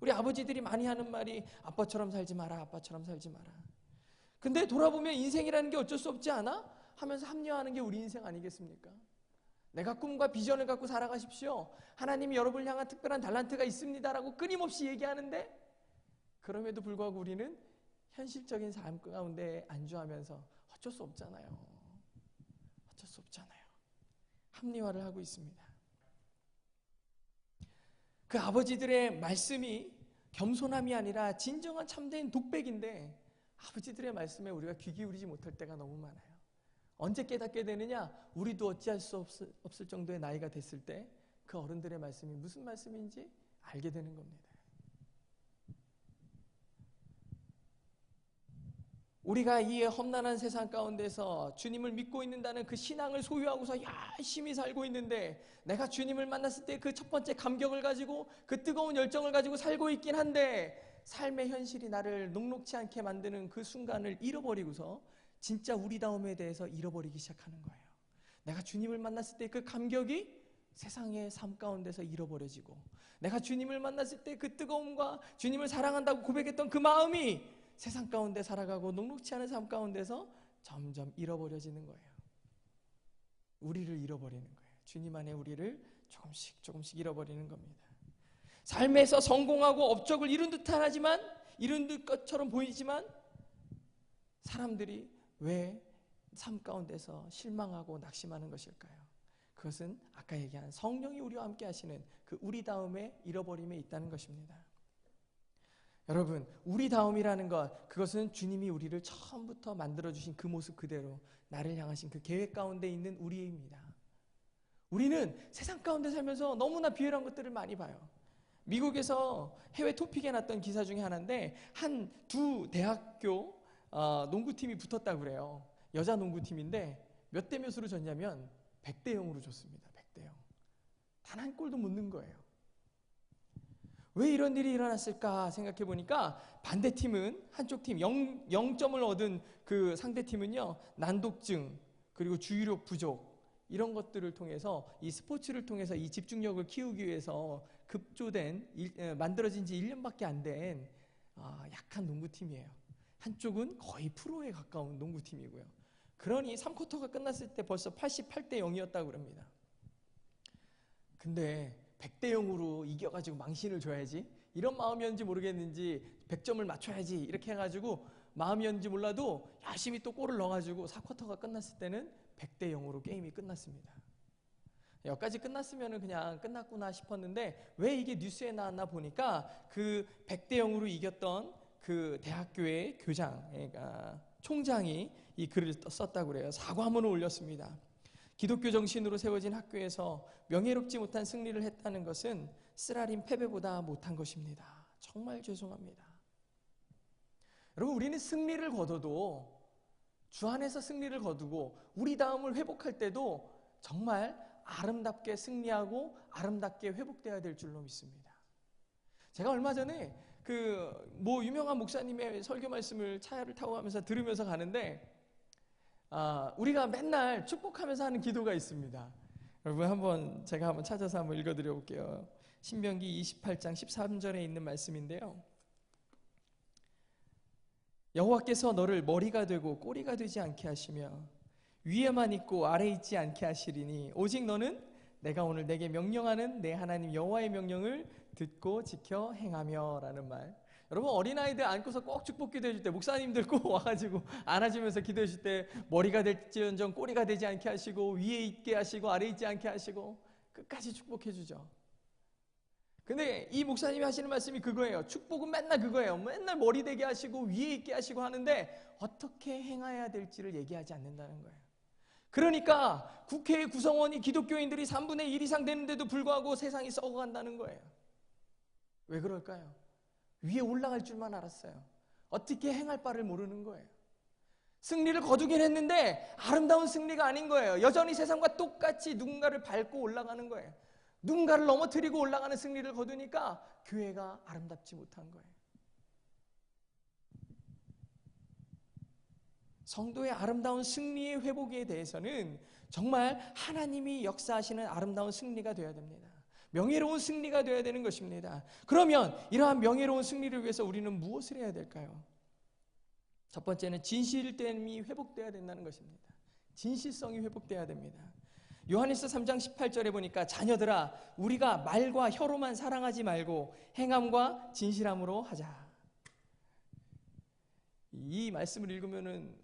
우리 아버지들이 많이 하는 말이 아빠처럼 살지 마라, 아빠처럼 살지 마라. 근데 돌아보면 인생이라는 게 어쩔 수 없지 않아? 하면서 합리화하는 게 우리 인생 아니겠습니까? 내가 꿈과 비전을 갖고 살아가십시오. 하나님이 여러분을 향한 특별한 달란트가 있습니다라고 끊임없이 얘기하는데, 그럼에도 불구하고 우리는 현실적인 삶 가운데 안주하면서 어쩔 수 없잖아요. 어쩔 수 없잖아요. 합리화를 하고 있습니다. 그 아버지들의 말씀이 겸손함이 아니라 진정한 참된 독백인데 아버지들의 말씀에 우리가 귀 기울이지 못할 때가 너무 많아요. 언제 깨닫게 되느냐? 우리도 어찌할 수 없을 정도의 나이가 됐을 때 그 어른들의 말씀이 무슨 말씀인지 알게 되는 겁니다. 우리가 이 험난한 세상 가운데서 주님을 믿고 있는다는 그 신앙을 소유하고서 열심히 살고 있는데, 내가 주님을 만났을 때 그 첫 번째 감격을 가지고 그 뜨거운 열정을 가지고 살고 있긴 한데 삶의 현실이 나를 녹록치 않게 만드는 그 순간을 잃어버리고서 진짜 우리다움에 대해서 잃어버리기 시작하는 거예요. 내가 주님을 만났을 때 그 감격이 세상의 삶 가운데서 잃어버려지고, 내가 주님을 만났을 때 그 뜨거움과 주님을 사랑한다고 고백했던 그 마음이 세상 가운데 살아가고 녹록치 않은 삶 가운데서 점점 잃어버려지는 거예요. 우리를 잃어버리는 거예요. 주님 안에 우리를 조금씩 잃어버리는 겁니다. 삶에서 성공하고 업적을 이룬 듯 것처럼 보이지만 사람들이 왜 삶 가운데서 실망하고 낙심하는 것일까요? 그것은 아까 얘기한 성령이 우리와 함께 하시는 그 우리다움의 잃어버림에 있다는 것입니다. 여러분, 우리다움이라는 것, 그것은 주님이 우리를 처음부터 만들어주신 그 모습 그대로 나를 향하신 그 계획 가운데 있는 우리입니다. 우리는 세상 가운데 살면서 너무나 비열한 것들을 많이 봐요. 미국에서 해외 토픽에 났던 기사 중에 하나인데 두 대학교 농구팀이 붙었다고 그래요. 여자 농구팀인데 몇 대 몇으로 졌냐면 100대 0으로 졌습니다. 100대 0. 단 한 골도 못 넣은 거예요. 왜 이런 일이 일어났을까 생각해 보니까 반대팀은 한쪽 팀 0점을 얻은 그 상대팀은요, 난독증 그리고 주의력 부족 이런 것들을 통해서 이 스포츠를 통해서 이 집중력을 키우기 위해서 급조된 만들어진 지 1년밖에 안 된 약한 농구팀이에요. 한쪽은 거의 프로에 가까운 농구팀이고요. 그러니 3쿼터가 끝났을 때 벌써 88대 0이었다고 그럽니다. 근데 100대 0으로 이겨가지고 망신을 줘야지, 이런 마음이었는지 모르겠는지 100점을 맞춰야지 이렇게 해가지고 마음이었는지 몰라도 열심히 또 골을 넣어가지고 4쿼터가 끝났을 때는 100대 0으로 게임이 끝났습니다. 여기까지 끝났으면 그냥 끝났구나 싶었는데 왜 이게 뉴스에 나왔나 보니까 그 100대 0으로 이겼던 그 대학교의 총장이 이 글을 썼다고 그래요. 사과문을 올렸습니다. 기독교 정신으로 세워진 학교에서 명예롭지 못한 승리를 했다는 것은 쓰라린 패배보다 못한 것입니다. 정말 죄송합니다. 여러분, 우리는 승리를 거둬도 주 안에서 승리를 거두고 우리 다음을 회복할 때도 정말 아름답게 승리하고 아름답게 회복되어야 될 줄로 믿습니다. 제가 얼마 전에 유명한 목사님의 설교 말씀을 차를 타고 가면서 들으면서 가는데 우리가 맨날 축복하면서 하는 기도가 있습니다. 여러분 제가 한번 찾아서 한번 읽어드려 볼게요. 신명기 28장 13절에 있는 말씀인데요. 여호와께서 너를 머리가 되고 꼬리가 되지 않게 하시며 위에만 있고 아래 있지 않게 하시리니 오직 너는 내가 오늘 내게 명령하는 내 하나님 여호와의 명령을 듣고 지켜 행하며 라는 말. 여러분, 어린아이들 안고서 꼭 축복 기도해 줄 때 목사님들 꼭 와가지고 안아주면서 기도해 줄 때 머리가 될지언정 꼬리가 되지 않게 하시고 위에 있게 하시고 아래 있지 않게 하시고 끝까지 축복해 주죠. 근데 이 목사님이 하시는 말씀이 그거예요. 축복은 맨날 그거예요. 맨날 머리 되게 하시고 위에 있게 하시고 하는데 어떻게 행해야 될지를 얘기하지 않는다는 거예요. 그러니까 국회의 구성원이 기독교인들이 3분의 1 이상 되는데도 불구하고 세상이 썩어간다는 거예요. 왜 그럴까요? 위에 올라갈 줄만 알았어요. 어떻게 행할 바를 모르는 거예요. 승리를 거두긴 했는데 아름다운 승리가 아닌 거예요. 여전히 세상과 똑같이 누군가를 밟고 올라가는 거예요. 누군가를 넘어뜨리고 올라가는 승리를 거두니까 교회가 아름답지 못한 거예요. 성도의 아름다운 승리의 회복에 대해서는 정말 하나님이 역사하시는 아름다운 승리가 되어야 됩니다. 명예로운 승리가 되어야 되는 것입니다. 그러면 이러한 명예로운 승리를 위해서 우리는 무엇을 해야 될까요? 첫 번째는 진실됨이 회복되어야 된다는 것입니다. 진실성이 회복되어야 됩니다. 요한일서 3장 18절에 보니까 자녀들아 우리가 말과 혀로만 사랑하지 말고 행함과 진실함으로 하자. 이 말씀을 읽으면은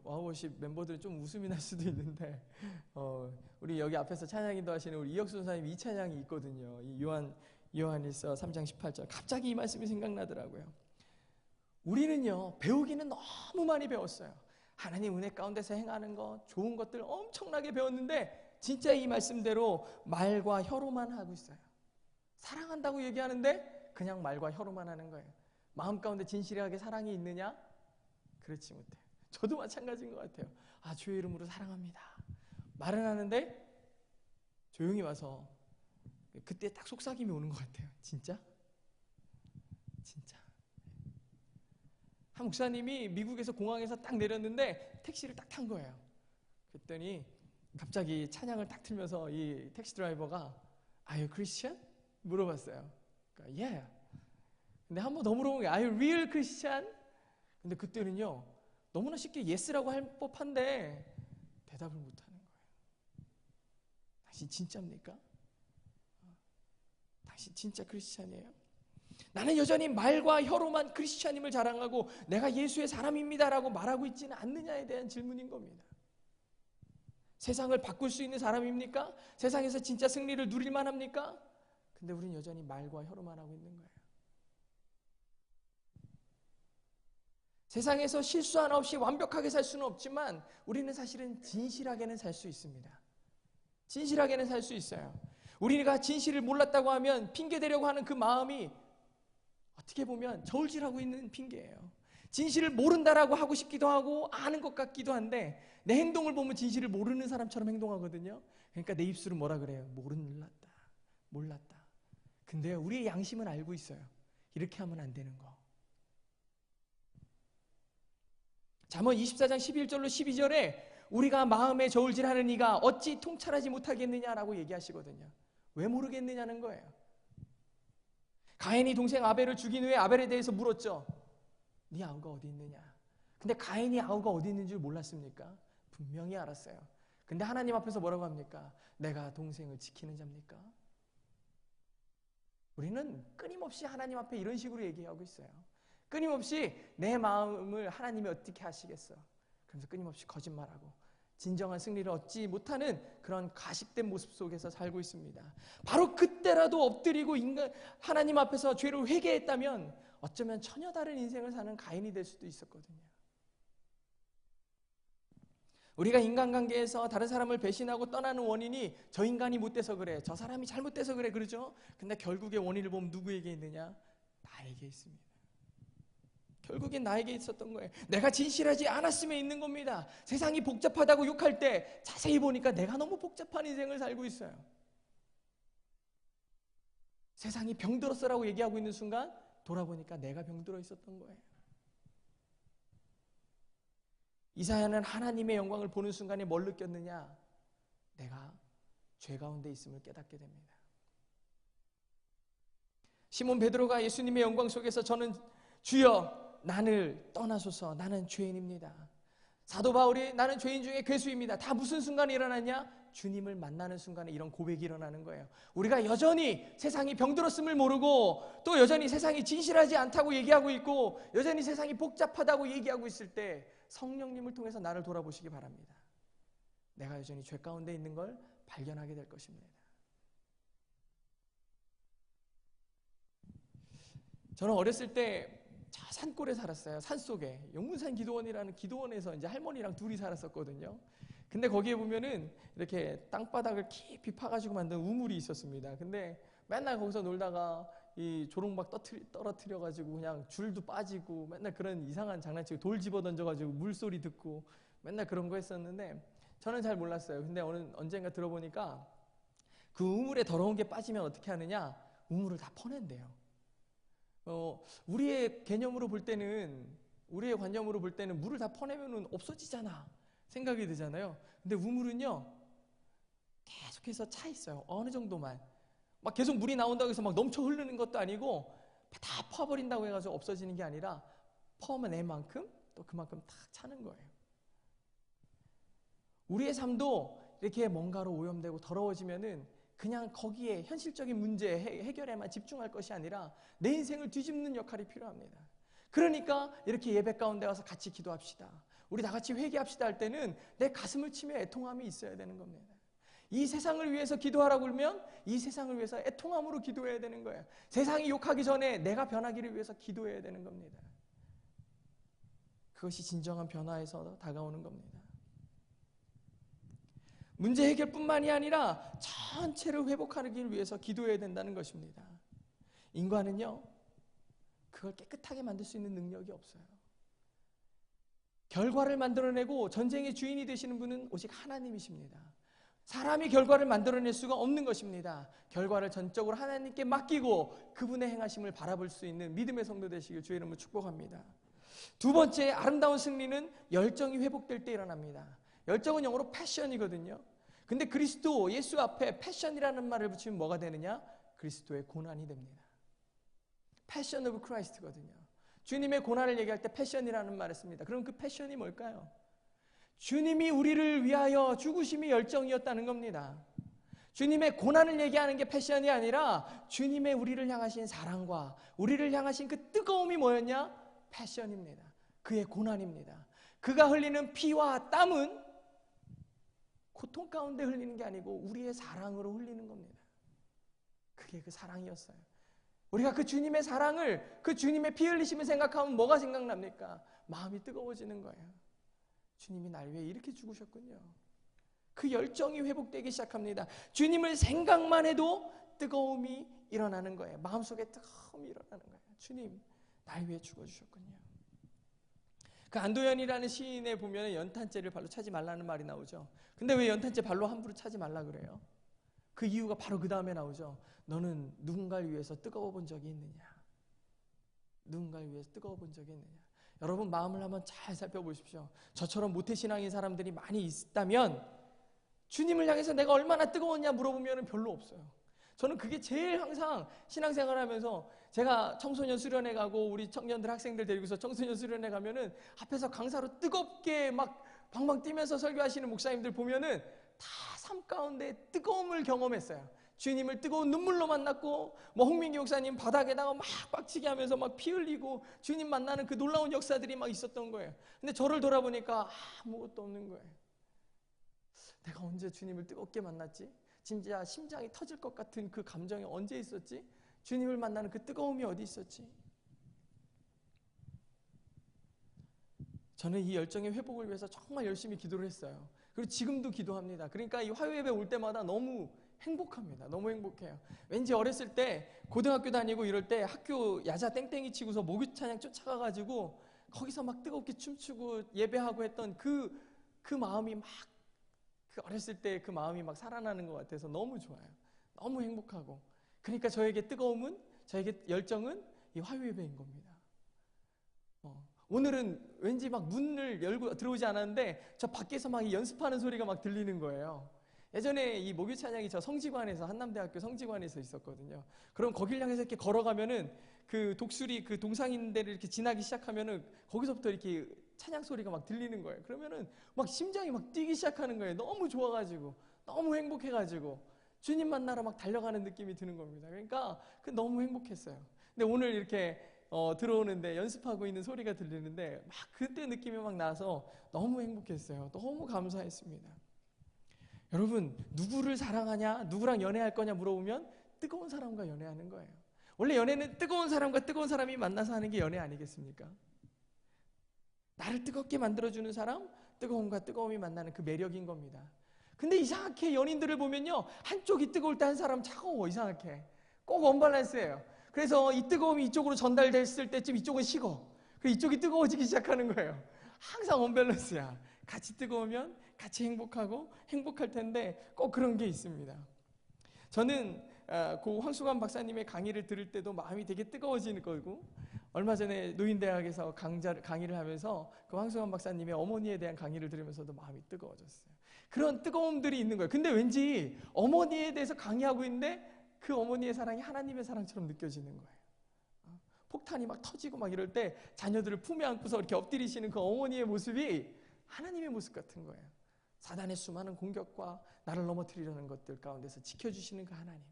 와우워십 멤버들 좀 웃음이 날 수도 있는데 우리 여기 앞에서 찬양인도 하시는 우리 이혁수 선생님 이 찬양이 있거든요. 이 요한일서 3장 18절 갑자기 이 말씀이 생각나더라고요. 우리는요 배우기는 너무 많이 배웠어요. 하나님 은혜 가운데서 행하는 것 좋은 것들 엄청나게 배웠는데 진짜 이 말씀대로 말과 혀로만 하고 있어요. 사랑한다고 얘기하는데 그냥 말과 혀로만 하는 거예요. 마음 가운데 진실하게 사랑이 있느냐? 그렇지 못해요. 저도 마찬가지인 것 같아요. 주의 이름으로 사랑합니다. 말은 하는데 조용히 와서 그때 딱 속삭임이 오는 것 같아요. 진짜? 한 목사님이 미국에서 공항에서 딱 내렸는데 택시를 딱 탄 거예요. 그랬더니 갑자기 찬양을 딱 틀면서 이 택시 드라이버가 Are you Christian? 물어봤어요. 그러니까 Yeah. 근데 한 번 더 물어본 게 Are you real Christian? 근데 그때는요 너무나 쉽게 Yes라고 할 법한데 대답을 못하는 거예요. 당신 진짜입니까? 당신 진짜 크리스찬이에요? 나는 여전히 말과 혀로만 크리스찬임을 자랑하고 내가 예수의 사람입니다라고 말하고 있지는 않느냐에 대한 질문인 겁니다. 세상을 바꿀 수 있는 사람입니까? 세상에서 진짜 승리를 누릴 만합니까? 근데 우리는 여전히 말과 혀로만 하고 있는 거예요. 세상에서 실수 하나 없이 완벽하게 살 수는 없지만 우리는 사실은 진실하게는 살 수 있습니다. 진실하게는 살 수 있어요. 우리가 진실을 몰랐다고 하면 핑계대려고 하는 그 마음이 어떻게 보면 저울질하고 있는 핑계예요. 진실을 모른다라고 하고 싶기도 하고 아는 것 같기도 한데 내 행동을 보면 진실을 모르는 사람처럼 행동하거든요. 그러니까 내 입술은 뭐라 그래요? 몰랐다. 근데 우리의 양심은 알고 있어요. 이렇게 하면 안 되는 거. 잠언 24장 11절로 12절에 우리가 마음에 저울질하는 이가 어찌 통찰하지 못하겠느냐라고 얘기하시거든요. 왜 모르겠느냐는 거예요. 가인이 동생 아벨을 죽인 후에 아벨에 대해서 물었죠. 네 아우가 어디 있느냐. 근데 가인이 아우가 어디 있는 줄 몰랐습니까? 분명히 알았어요. 근데 하나님 앞에서 뭐라고 합니까? 내가 동생을 지키는 자입니까? 우리는 끊임없이 하나님 앞에 이런 식으로 얘기하고 있어요. 끊임없이 내 마음을 하나님이 어떻게 하시겠어? 그러면서 끊임없이 거짓말하고 진정한 승리를 얻지 못하는 그런 가식된 모습 속에서 살고 있습니다. 바로 그때라도 엎드리고 하나님 앞에서 죄를 회개했다면 어쩌면 전혀 다른 인생을 사는 가인이 될 수도 있었거든요. 우리가 인간관계에서 다른 사람을 배신하고 떠나는 원인이 저 인간이 못돼서 그래, 저 사람이 잘못돼서 그래 그러죠. 근데 결국에 원인을 보면 누구에게 있느냐? 나에게 있습니다. 결국엔 나에게 있었던 거예요. 내가 진실하지 않았음에 있는 겁니다. 세상이 복잡하다고 욕할 때 자세히 보니까 내가 너무 복잡한 인생을 살고 있어요. 세상이 병들었어라고 얘기하고 있는 순간 돌아보니까 내가 병들어 있었던 거예요. 이사야는 하나님의 영광을 보는 순간에 뭘 느꼈느냐? 내가 죄 가운데 있음을 깨닫게 됩니다. 시몬 베드로가 예수님의 영광 속에서 저는 주여 나를 떠나소서 나는 죄인입니다. 사도 바울이 나는 죄인 중에 괴수입니다. 다 무슨 순간에 일어났냐? 주님을 만나는 순간에 이런 고백이 일어나는 거예요. 우리가 여전히 세상이 병들었음을 모르고 또 여전히 세상이 진실하지 않다고 얘기하고 있고 여전히 세상이 복잡하다고 얘기하고 있을 때 성령님을 통해서 나를 돌아보시기 바랍니다. 내가 여전히 죄 가운데 있는 걸 발견하게 될 것입니다. 저는 어렸을 때 산골에 살았어요. 산속에 용문산 기도원이라는 기도원에서 이제 할머니랑 둘이 살았었거든요. 근데 거기에 보면은 이렇게 땅바닥을 깊이 파가지고 만든 우물이 있었습니다. 근데 맨날 거기서 놀다가 이 조롱박 떨어뜨려가지고 그냥 줄도 빠지고 맨날 그런 이상한 장난치고 돌 집어 던져가지고 물소리 듣고 맨날 그런 거 했었는데 저는 잘 몰랐어요. 근데 언젠가 들어보니까 그 우물에 더러운 게 빠지면 어떻게 하느냐? 우물을 다 퍼낸대요. 우리의 개념으로 볼 때는 우리의 관념으로 볼 때는 물을 다 퍼내면은 없어지잖아 생각이 되잖아요. 근데 우물은요 계속해서 차 있어요. 어느 정도만 막 계속 물이 나온다고 해서 막 넘쳐 흐르는 것도 아니고 다 퍼버린다고 해가지고 없어지는 게 아니라 퍼낸 만큼 또 그만큼 탁 차는 거예요. 우리의 삶도 이렇게 뭔가로 오염되고 더러워지면은 그냥 거기에 현실적인 문제 해결에만 집중할 것이 아니라 내 인생을 뒤집는 역할이 필요합니다. 그러니까 이렇게 예배 가운데 와서 같이 기도합시다. 우리 다 같이 회개합시다 할 때는 내 가슴을 치며 애통함이 있어야 되는 겁니다. 이 세상을 위해서 기도하라고 그러면 이 세상을 위해서 애통함으로 기도해야 되는 거예요. 세상이 욕하기 전에 내가 변하기를 위해서 기도해야 되는 겁니다. 그것이 진정한 변화에서 다가오는 겁니다. 문제 해결뿐만이 아니라 전체를 회복하기 위해서 기도해야 된다는 것입니다. 인간은요, 그걸 깨끗하게 만들 수 있는 능력이 없어요. 결과를 만들어내고 전쟁의 주인이 되시는 분은 오직 하나님이십니다. 사람이 결과를 만들어낼 수가 없는 것입니다. 결과를 전적으로 하나님께 맡기고 그분의 행하심을 바라볼 수 있는 믿음의 성도 되시길 주의 이름으로 축복합니다. 두 번째 아름다운 승리는 열정이 회복될 때 일어납니다. 열정은 영어로 패션이거든요. 근데 그리스도 예수 앞에 패션이라는 말을 붙이면 뭐가 되느냐? 그리스도의 고난이 됩니다. 패션 오브 크라이스트거든요. 주님의 고난을 얘기할 때 패션이라는 말을 씁니다. 그럼 그 패션이 뭘까요? 주님이 우리를 위하여 죽으심이 열정이었다는 겁니다. 주님의 고난을 얘기하는 게 패션이 아니라 주님의 우리를 향하신 사랑과 우리를 향하신 그 뜨거움이 뭐였냐? 패션입니다. 그의 고난입니다. 그가 흘리는 피와 땀은 고통 가운데 흘리는 게 아니고 우리의 사랑으로 흘리는 겁니다. 그게 그 사랑이었어요. 우리가 그 주님의 사랑을, 그 주님의 피 흘리심을 생각하면 뭐가 생각납니까? 마음이 뜨거워지는 거예요. 주님이 날 위해 이렇게 죽으셨군요. 그 열정이 회복되기 시작합니다. 주님을 생각만 해도 뜨거움이 일어나는 거예요. 마음속에 뜨거움이 일어나는 거예요. 주님, 날 위해 죽어주셨군요. 그 안도연이라는 시인에 보면 연탄재를 발로 차지 말라는 말이 나오죠. 근데 왜 연탄재 발로 함부로 차지 말라 그래요? 그 이유가 바로 그 다음에 나오죠. 너는 누군가를 위해서 뜨거워 본 적이 있느냐? 누군가를 위해서 뜨거워 본 적이 있느냐? 여러분 마음을 한번 잘 살펴보십시오. 저처럼 모태신앙인 사람들이 많이 있다면 주님을 향해서 내가 얼마나 뜨거웠냐 물어보면 별로 없어요. 저는 그게 제일 항상 신앙생활 하면서 제가 청소년 수련회 가고 우리 청년들 학생들 데리고서 청소년 수련회 가면은 앞에서 강사로 뜨겁게 막 방방 뛰면서 설교하시는 목사님들 보면은 다 삶 가운데 뜨거움을 경험했어요. 주님을 뜨거운 눈물로 만났고 뭐 홍민기 목사님 바닥에다가 막 빡치게 하면서 막 피 흘리고 주님 만나는 그 놀라운 역사들이 막 있었던 거예요. 근데 저를 돌아보니까 아무것도 없는 거예요. 내가 언제 주님을 뜨겁게 만났지? 진짜 심장이 터질 것 같은 그 감정이 언제 있었지? 주님을 만나는 그 뜨거움이 어디 있었지? 저는 이 열정의 회복을 위해서 정말 열심히 기도를 했어요. 그리고 지금도 기도합니다. 그러니까 이 화요예배 올 때마다 너무 행복합니다. 너무 행복해요. 왠지 어렸을 때 고등학교 다니고 이럴 때 학교 야자 땡땡이 치고서 목요 찬양 쫓아가가지고 거기서 막 뜨겁게 춤추고 예배하고 했던 그 마음이 막 그 어렸을 때 그 마음이 막 살아나는 것 같아서 너무 좋아요. 너무 행복하고. 그러니까 저에게 뜨거움은, 저에게 열정은 이 화요예배인 겁니다. 오늘은 왠지 막 문을 열고 들어오지 않았는데 저 밖에서 막 연습하는 소리가 막 들리는 거예요. 예전에 이 목요 찬양이 저 성지관에서, 한남대학교 성지관에서 있었거든요. 그럼 거길 향해서 이렇게 걸어가면은 그 독수리 그 동상인대를 이렇게 지나기 시작하면은 거기서부터 이렇게 찬양 소리가 막 들리는 거예요. 그러면은 막 심장이 막 뛰기 시작하는 거예요. 너무 좋아가지고, 너무 행복해가지고 주님 만나러 막 달려가는 느낌이 드는 겁니다. 그러니까 너무 행복했어요. 근데 오늘 이렇게 들어오는데 연습하고 있는 소리가 들리는데 막 그때 느낌이 막 나서 너무 행복했어요. 너무 감사했습니다. 여러분, 누구를 사랑하냐, 누구랑 연애할 거냐 물어보면 뜨거운 사람과 연애하는 거예요. 원래 연애는 뜨거운 사람과 뜨거운 사람이 만나서 하는 게 연애 아니겠습니까? 나를 뜨겁게 만들어주는 사람, 뜨거움과 뜨거움이 만나는 그 매력인 겁니다. 근데 이상하게 연인들을 보면요, 한쪽이 뜨거울 때 한 사람 차가워. 이상하게 꼭 언밸런스예요. 그래서 이 뜨거움이 이쪽으로 전달됐을 때쯤 이쪽은 식어. 그리고 이쪽이 뜨거워지기 시작하는 거예요. 항상 언밸런스야. 같이 뜨거우면 같이 행복하고 행복할 텐데 꼭 그런 게 있습니다. 저는 그 황수관 박사님의 강의를 들을 때도 마음이 되게 뜨거워지는 거고, 얼마 전에 노인대학에서 강의를 하면서 그 황수관 박사님의 어머니에 대한 강의를 들으면서도 마음이 뜨거워졌어요. 그런 뜨거움들이 있는 거예요. 근데 왠지 어머니에 대해서 강의하고 있는데 그 어머니의 사랑이 하나님의 사랑처럼 느껴지는 거예요. 폭탄이 막 터지고 막 이럴 때 자녀들을 품에 안고서 이렇게 엎드리시는 그 어머니의 모습이 하나님의 모습 같은 거예요. 사단의 수많은 공격과 나를 넘어뜨리려는 것들 가운데서 지켜주시는 그 하나님.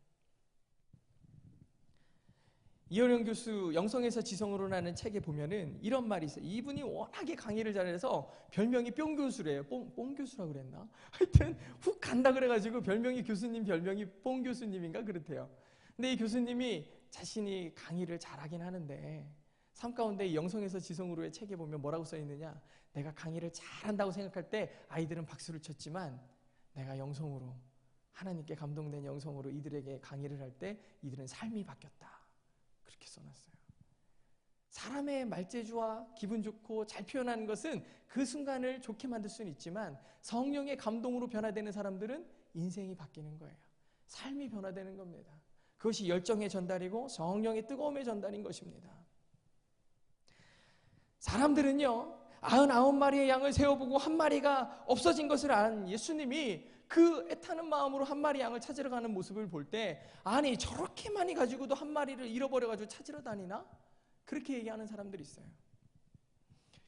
이효령 교수 영성에서 지성으로라는 책에 보면은 이런 말이 있어요. 이분이 워낙에 강의를 잘해서 별명이 뿅 교수래요. 뽕 교수라고 그랬나? 하여튼 훅 간다 그래가지고 별명이 교수님 별명이 뽕 교수님인가 그렇대요. 근데 이 교수님이 자신이 강의를 잘하긴 하는데 삶 가운데 영성에서 지성으로의 책에 보면 뭐라고 써 있느냐? 내가 강의를 잘한다고 생각할 때 아이들은 박수를 쳤지만 내가 영성으로, 하나님께 감동된 영성으로 이들에게 강의를 할 때 이들은 삶이 바뀌었다. 그렇게 써놨어요. 사람의 말재주와 기분 좋고 잘 표현하는 것은 그 순간을 좋게 만들 수는 있지만 성령의 감동으로 변화되는 사람들은 인생이 바뀌는 거예요. 삶이 변화되는 겁니다. 그것이 열정의 전달이고 성령의 뜨거움의 전달인 것입니다. 사람들은요, 99마리의 양을 세워보고 한 마리가 없어진 것을 안 예수님이 그 애타는 마음으로 한 마리 양을 찾으러 가는 모습을 볼 때, 아니 저렇게 많이 가지고도 한 마리를 잃어버려가지고 찾으러 다니나? 그렇게 얘기하는 사람들이 있어요.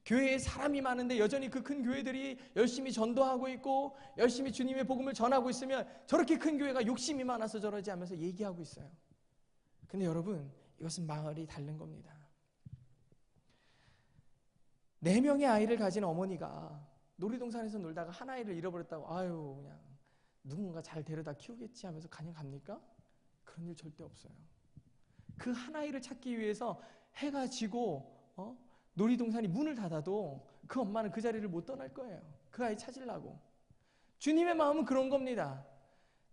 교회에 사람이 많은데 여전히 그 큰 교회들이 열심히 전도하고 있고 열심히 주님의 복음을 전하고 있으면 저렇게 큰 교회가 욕심이 많아서 저러지 하면서 얘기하고 있어요. 근데 여러분, 이것은 말이 다른 겁니다. 4명의 아이를 가진 어머니가 놀이동산에서 놀다가 한 아이를 잃어버렸다고 아유 그냥 누군가 잘 데려다 키우겠지 하면서 그냥 갑니까? 그런 일 절대 없어요. 그 한 아이를 찾기 위해서 해가 지고 놀이동산이 문을 닫아도 그 엄마는 그 자리를 못 떠날 거예요. 그 아이 찾으려고. 주님의 마음은 그런 겁니다.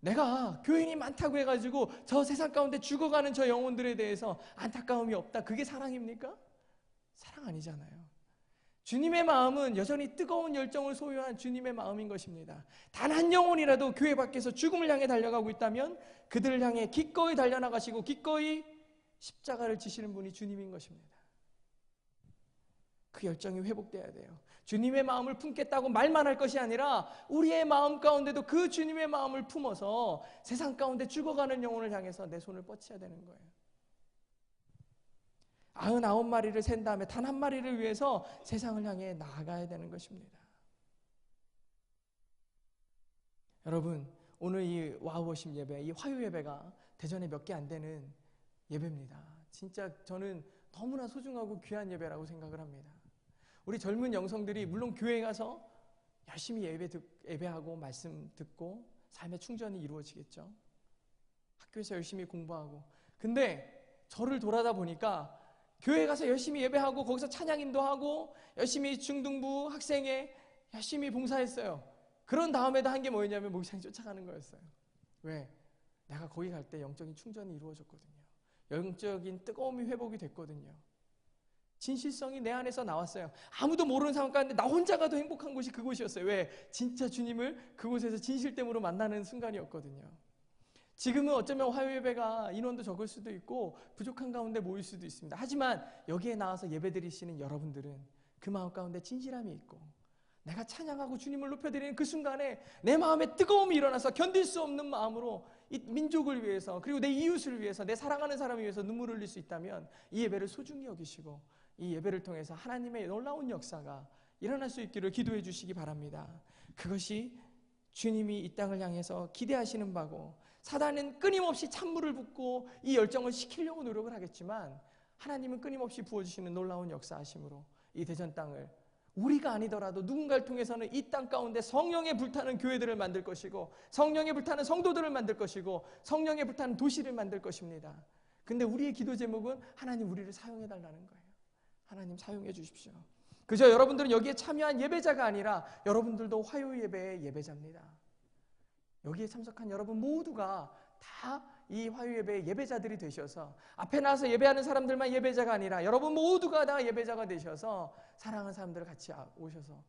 내가 교인이 많다고 해가지고 저 세상 가운데 죽어가는 저 영혼들에 대해서 안타까움이 없다. 그게 사랑입니까? 사랑 아니잖아요. 주님의 마음은 여전히 뜨거운 열정을 소유한 주님의 마음인 것입니다. 단 한 영혼이라도 교회 밖에서 죽음을 향해 달려가고 있다면 그들을 향해 기꺼이 달려나가시고 기꺼이 십자가를 지시는 분이 주님인 것입니다. 그 열정이 회복돼야 돼요. 주님의 마음을 품겠다고 말만 할 것이 아니라 우리의 마음 가운데도 그 주님의 마음을 품어서 세상 가운데 죽어가는 영혼을 향해서 내 손을 뻗쳐야 되는 거예요. 99마리를 센 다음에 단 한 마리를 위해서 세상을 향해 나아가야 되는 것입니다. 여러분, 오늘 이 와우워십 예배, 이 화요 예배가 대전에 몇 개 안 되는 예배입니다. 진짜 저는 너무나 소중하고 귀한 예배라고 생각을 합니다. 우리 젊은 영성들이 물론 교회에 가서 열심히 예배하고 말씀 듣고 삶의 충전이 이루어지겠죠. 학교에서 열심히 공부하고. 근데 저를 돌아다 보니까 교회 가서 열심히 예배하고 거기서 찬양인도 하고 열심히 중등부 학생회 열심히 봉사했어요. 그런 다음에도 한 게 뭐였냐면 목사님 쫓아가는 거였어요. 왜? 내가 거기 갈 때 영적인 충전이 이루어졌거든요. 영적인 뜨거움이 회복이 됐거든요. 진실성이 내 안에서 나왔어요. 아무도 모르는 상황 가운데 나 혼자 가도 행복한 곳이 그곳이었어요. 왜? 진짜 주님을 그곳에서 진실됨으로 만나는 순간이었거든요. 지금은 어쩌면 화요예배가 인원도 적을 수도 있고 부족한 가운데 모일 수도 있습니다. 하지만 여기에 나와서 예배드리시는 여러분들은 그 마음 가운데 진실함이 있고 내가 찬양하고 주님을 높여드리는 그 순간에 내 마음에 뜨거움이 일어나서 견딜 수 없는 마음으로 이 민족을 위해서 그리고 내 이웃을 위해서 내 사랑하는 사람을 위해서 눈물을 흘릴 수 있다면 이 예배를 소중히 여기시고 이 예배를 통해서 하나님의 놀라운 역사가 일어날 수 있기를 기도해 주시기 바랍니다. 그것이 주님이 이 땅을 향해서 기대하시는 바고 사단은 끊임없이 찬물을 붓고 이 열정을 식히려고 노력을 하겠지만 하나님은 끊임없이 부어주시는 놀라운 역사하심으로 이 대전 땅을 우리가 아니더라도 누군가를 통해서는 이 땅 가운데 성령에 불타는 교회들을 만들 것이고 성령에 불타는 성도들을 만들 것이고 성령에 불타는 도시를 만들 것입니다. 근데 우리의 기도 제목은 하나님 우리를 사용해 달라는 거예요. 하나님 사용해 주십시오. 그저 여러분들은 여기에 참여한 예배자가 아니라 여러분들도 화요 예배의 예배자입니다. 여기에 참석한 여러분 모두가 다 이 화요 예배의 예배자들이 되셔서 앞에 나와서 예배하는 사람들만 예배자가 아니라 여러분 모두가 다 예배자가 되셔서 사랑하는 사람들을 같이 오셔서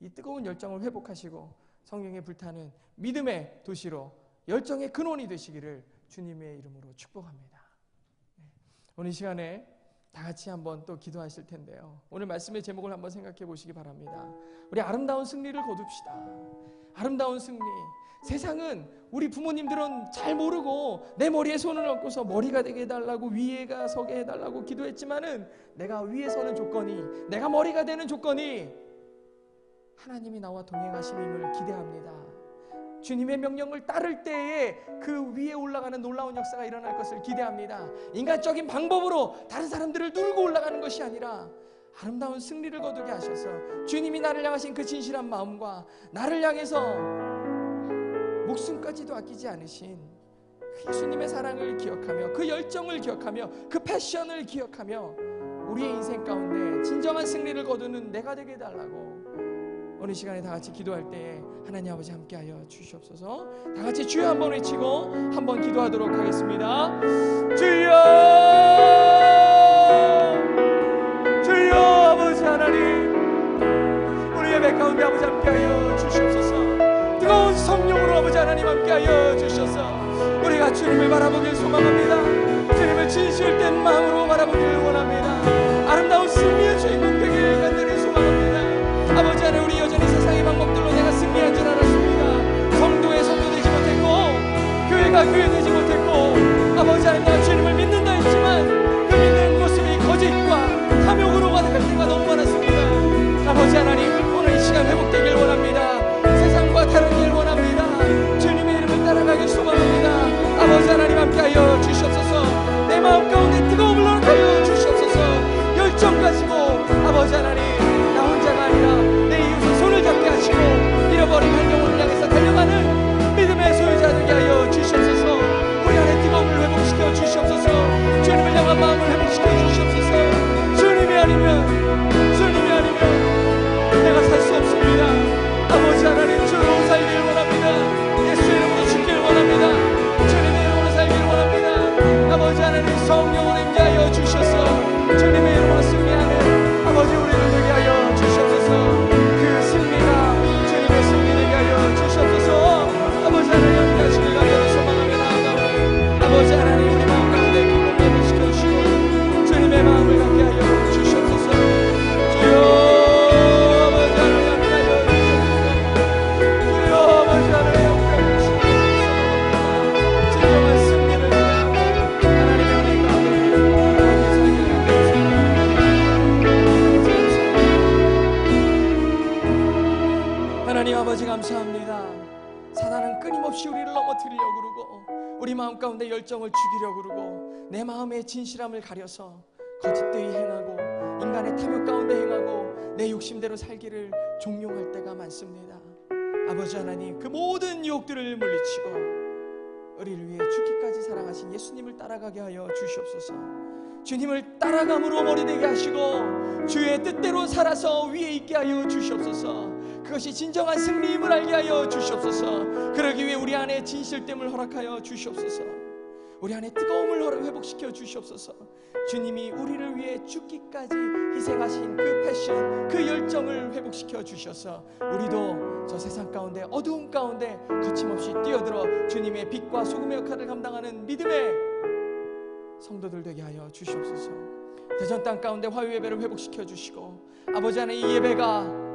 이 뜨거운 열정을 회복하시고 성령에 불타는 믿음의 도시로 열정의 근원이 되시기를 주님의 이름으로 축복합니다. 오늘 이 시간에 다 같이 한번 또 기도하실 텐데요. 오늘 말씀의 제목을 한번 생각해 보시기 바랍니다. 우리 아름다운 승리를 거둡시다. 아름다운 승리. 세상은 우리 부모님들은 잘 모르고 내 머리에 손을 얹고서 머리가 되게 해달라고 위에가 서게 해달라고 기도했지만은 내가 위에 서는 조건이 내가 머리가 되는 조건이 하나님이 나와 동행하심임을 기대합니다. 주님의 명령을 따를 때에 그 위에 올라가는 놀라운 역사가 일어날 것을 기대합니다. 인간적인 방법으로 다른 사람들을 누르고 올라가는 것이 아니라 아름다운 승리를 거두게 하셔서 주님이 나를 향하신 그 진실한 마음과 나를 향해서 목숨까지도 아끼지 않으신 그 예수님의 사랑을 기억하며 그 열정을 기억하며 그 패션을 기억하며 우리의 인생 가운데 진정한 승리를 거두는 내가 되게 해달라고 오늘 시간에 다 같이 기도할 때에 하나님 아버지 함께하여 주시옵소서. 다 같이 주여 한번 외치고 한번 기도하도록 하겠습니다. 주여 주여 아버지 하나님 우리 예배 가운데 아버지 함께하여 주시옵소서. 뜨거운 성령으로 아버지 하나님 함께하여 주셔서 우리가 주님을 바라보길 소망합니다. 주님을 진실된 마음으로 바라보길 원합니다. 아름다운 승리의 주인공 되길 간절히 소망합니다. 아버지 하나님 우리 여전히 세상의 방법들로 내가 승리한 줄 알았습니다. 성도의 성도 되지 못했고 교회가 교회 되지 못했고 아버지 하나님 내가 주님을 믿는다 했지만 그 믿는 모습이 거짓과 탐욕으로 가득할 때가 너무 많았습니다. 하나님 아버지 감사합니다. 사단은 끊임없이 우리를 넘어뜨리려고 그러고 우리 마음 가운데 열정을 죽이려고 그러고 내 마음의 진실함을 가려서 거짓되이 행하고 인간의 탐욕 가운데 행하고 내 욕심대로 살기를 종용할 때가 많습니다. 아버지 하나님, 그 모든 유혹들을 물리치고 우리를 위해 죽기까지 사랑하신 예수님을 따라가게 하여 주시옵소서. 주님을 따라감으로 머리 되게 하시고 주의 뜻대로 살아서 위에 있게 하여 주시옵소서. 그것이 진정한 승리임을 알게 하여 주시옵소서. 그러기 위해 우리 안에 진실됨을 허락하여 주시옵소서. 우리 안에 뜨거움을 회복시켜 주시옵소서. 주님이 우리를 위해 죽기까지 희생하신 그 패션, 그 열정을 회복시켜 주셔서 우리도 저 세상 가운데 어두운 가운데 거침없이 뛰어들어 주님의 빛과 소금의 역할을 감당하는 믿음의 성도들 되게 하여 주시옵소서. 대전 땅 가운데 화요 예배를 회복시켜 주시고 아버지 안에 이 예배가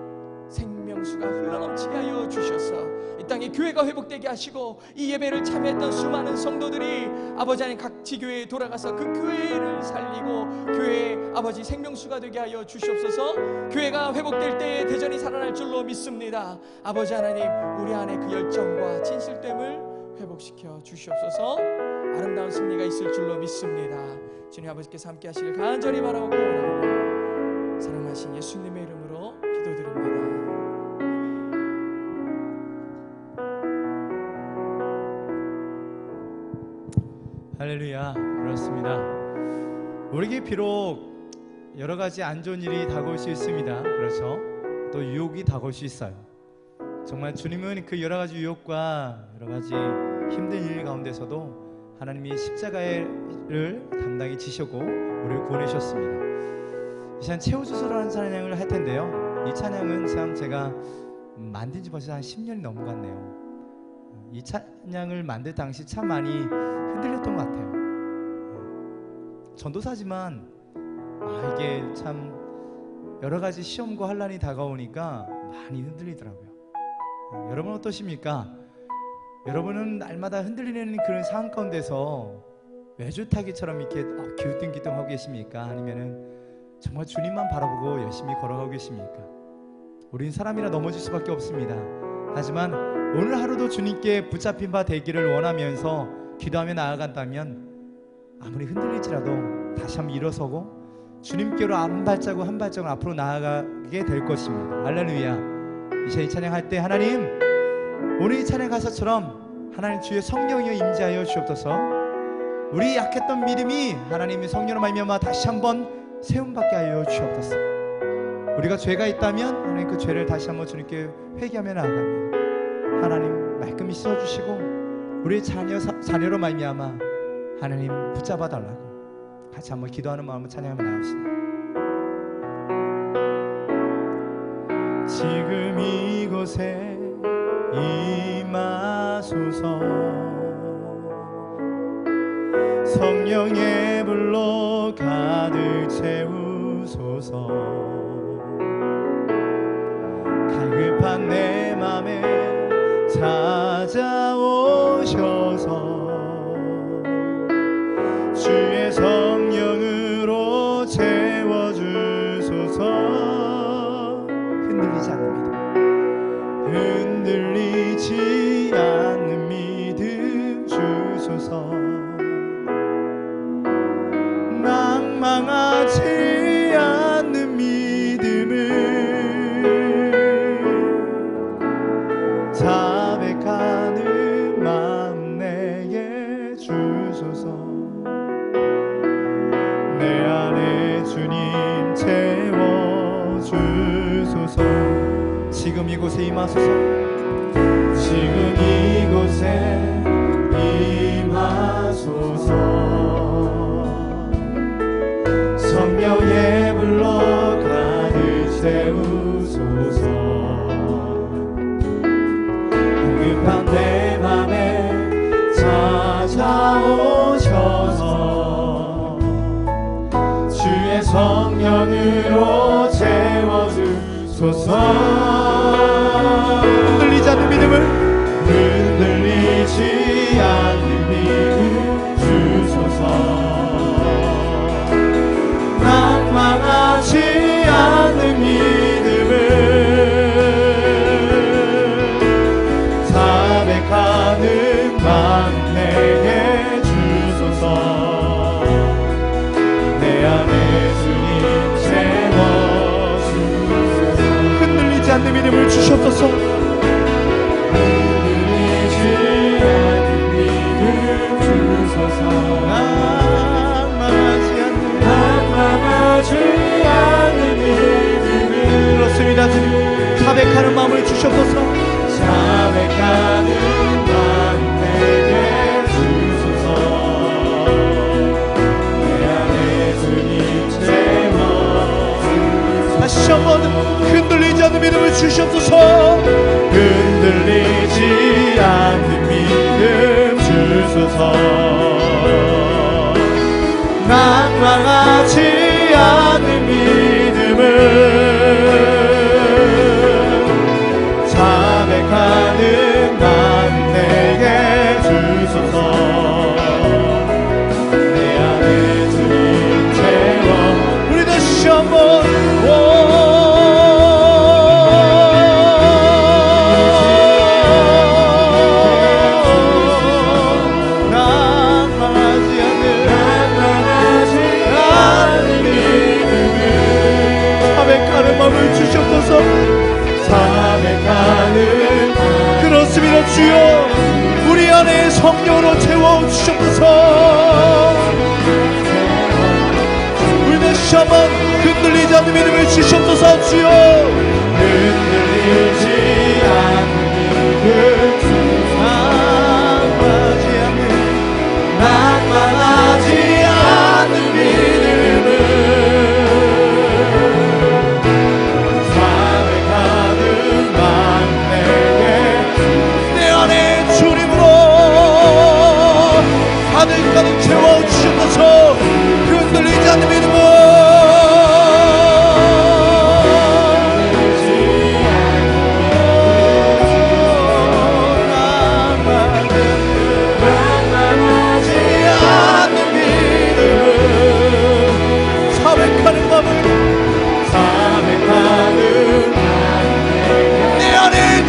생명수가 흘러넘치게 하여 주셔서 이 땅에 교회가 회복되게 하시고 이 예배를 참여했던 수많은 성도들이 아버지 하나님 각 지교회에 돌아가서 그 교회를 살리고 교회의 아버지 생명수가 되게 하여 주시옵소서. 교회가 회복될 때에 대전이 살아날 줄로 믿습니다. 아버지 하나님, 우리 안에 그 열정과 진실됨을 회복시켜 주시옵소서. 아름다운 승리가 있을 줄로 믿습니다. 주님 아버지께서 함께 하시길 간절히 바라고 원하오며 사랑하신 예수님의 이름으로 기도드립니다. 할렐루야. 그렇습니다. 우리에게 비록 여러 가지 안 좋은 일이 다가올 수 있습니다. 그렇죠. 또 유혹이 다가올 수 있어요. 정말 주님은 그 여러 가지 유혹과 여러 가지 힘든 일 가운데서도 하나님이 십자가를 담당히 지시고 우리를 구원하셨습니다. 이 시간 채워주소라는 찬양을 할 텐데요. 이 찬양은 참 제가 만든 지 벌써 한 10년이 넘은 것 같네요. 이 찬양을 만들 당시 참 많이 흔들렸던 것 같아요. 전도사지만 이게 참 여러 가지 시험과 환난이 다가오니까 많이 흔들리더라고요. 여러분 어떠십니까? 여러분은 날마다 흔들리는 그런 상황 가운데서 외줄타기처럼 이렇게 기우뚱기뚱하고 계십니까? 아니면은 정말 주님만 바라보고 열심히 걸어가고 계십니까? 우린 사람이라 넘어질 수밖에 없습니다. 하지만 오늘 하루도 주님께 붙잡힌 바 되기를 원하면서 기도하며 나아간다면 아무리 흔들릴지라도 다시 한번 일어서고 주님께로 한 발자국 한 발자국 앞으로 나아가게 될 것입니다. 할렐루야. 이 시간 찬양할 때 하나님, 오늘 이 찬양 가사처럼 하나님 주의 성령이여 임재하여 주옵소서. 우리 약했던 믿음이 하나님의 성령으로 말미암아 다시 한번 세움받게 하여 주옵소서. 우리가 죄가 있다면 하나님 그 죄를 다시 한번 주님께 회개하며 나아가며 하나님 말끔히 씻어주시고 우리의 자녀로 말미암아 하나님 붙잡아 달라고 같이 한번 기도하는 마음으로 찬양하며 나갑시다. 지금 이곳에 임하소서. 성령의 불로 가득 채우소서. 갈급한 내 맘에 찾아오셔서 주의 성령으로 채워주소서. 흔들리지 않습니다. 흔들리지 않는 믿음 주소서. 낭망하지 않는 믿음을 자백하는 마음 내게 주소서. 내 안에 주님 채워주소서. 지금 이곳에 임하소서. 지금 이곳에 임하소서. 성령의 불로 가득 채우소서. 급한 내 맘에 찾아오셔서 주의 성령으로 채워주소서. 흔들리지 않는 믿음을 흔들리지 않는 믿음 주소서. 낭망하지 않는 믿음을 자백하는 마음 내게 주소서. 내 안에 주님 채워주소서. 흔들리지 않는 믿음을 주시옵소서. 흔들리지 않는 믿음 주소서. 낭망하지 않는 믿음을. 그렇습니다 주님. 자백하는 마음을 주시옵소서. 자백하는 마음 내게 주소서. 내 안에 주님 채워주소서. 다시 한번 흔들리지 않는 믿음을 주시옵소서. 흔들리지 않는 믿음 주소서. 낭망하지 않는 믿음을. 자백하는 마음 내게 주소서. 내 안에 주님 채워. 우리 다시 한번 낭망하지 않는 믿음을. 자백하는 마음을 주시옵소서. 자백하는 그렇습니다 주여. 우리 안에 성령으로 채워주시옵소서. 우리 다시 한번 흔들리지 않는 믿음을 주시옵소서 주여. 흔들리지 않는 믿음. 낭망하지 않는 믿음을. 자백하는 마음 내게. 내 안에 주님으로 가득가득 채워주시옵소서. 흔들리지 않는 믿음을.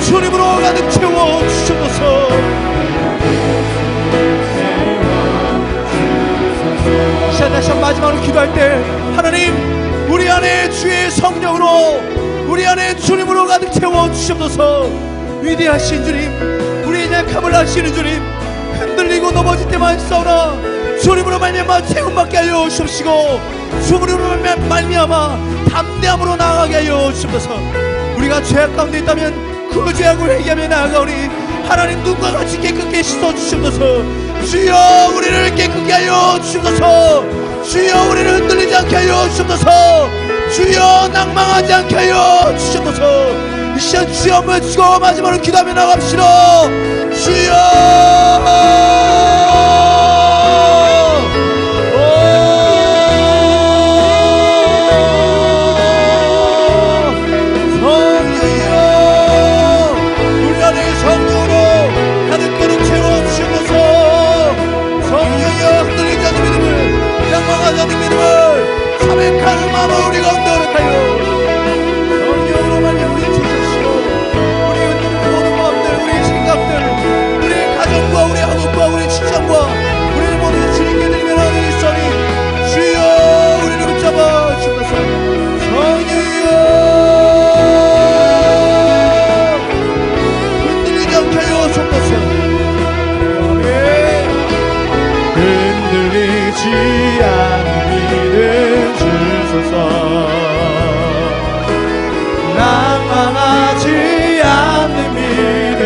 주님으로 가득 채워주시옵소서. 다시 한 마지막으로 기도할 때 하나님 우리 안에 주의 성령으로 우리 안에 주님으로 가득 채워주시옵소서. 위대하신 주님, 우리의 약함을 아시는 주님, 흔들리고 넘어질 때만 싸우나 주님으로 말미암아 채움받게 하여 주옵시고 주님으로 말미암아 담대함으로 나아가게 하여 주옵소서. 우리가 죄악 가운데 있다면 그 죄악을 회개하며 나아가오니 하나님 눈과 같이 깨끗게 씻어주시옵소서. 주여 우리를 깨끗게 하여 주시옵소서. 주여 우리를 흔들리지 않게 하여 주시옵소서. 주여 낭망하지 않게 하여 주시옵소서. 이 시간 주여 한번 주고 마지막으로 기도하며 나갑시다. 주여 자백하는 마음을 우리 가운데 허락하여 성령으로 말미암아 우리 주십시오. 우리 흔드는 모든 마음들, 우리 생각들, 우리 가정과 우리 학업과 우리 직장과 우리를 모두 주님께 드리며 나아가기 있사오니 주여 우리를 붙잡아 주옵소서. 성령이여 흔들리지 않게 하여 주옵소서. 흔들리지 않는 믿음 주소서. 낭망하지 않는 믿음을.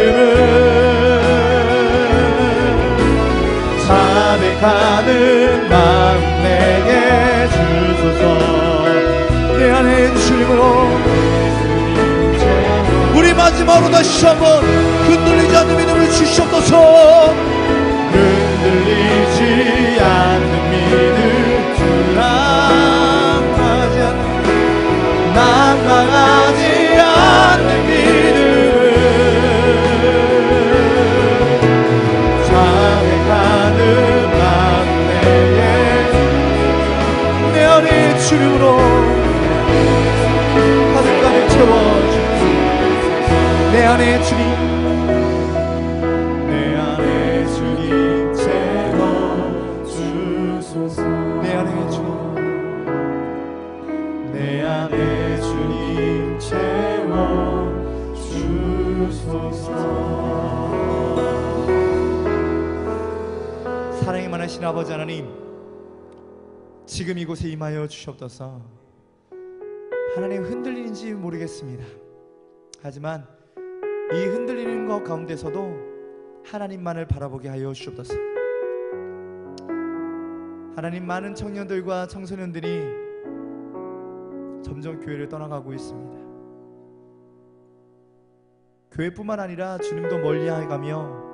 자백하는 마음 내게 주소서. 내 안에 주님으로 우리 마지막으로 다시 한번 흔들리지 않는 믿음을 주시옵소서. 흔들리지 않는 믿음. 낭망하지 않는 믿음. 자백하는 마음 내게. 내 안에 주님으로 가득가득 채워주소서. 내 안에 주님, 내 채워 주소서. 사랑이 많으신 아버지 하나님, 지금 이곳에 임하여 주시옵소서. 하나님, 흔들리는지 모르겠습니다. 하지만 이 흔들리는 것 가운데서도 하나님만을 바라보게 하여 주옵소서. 하나님, 많은 청년들과 청소년들이 점점 교회를 떠나가고 있습니다. 교회뿐만 아니라 주님도 멀리하가며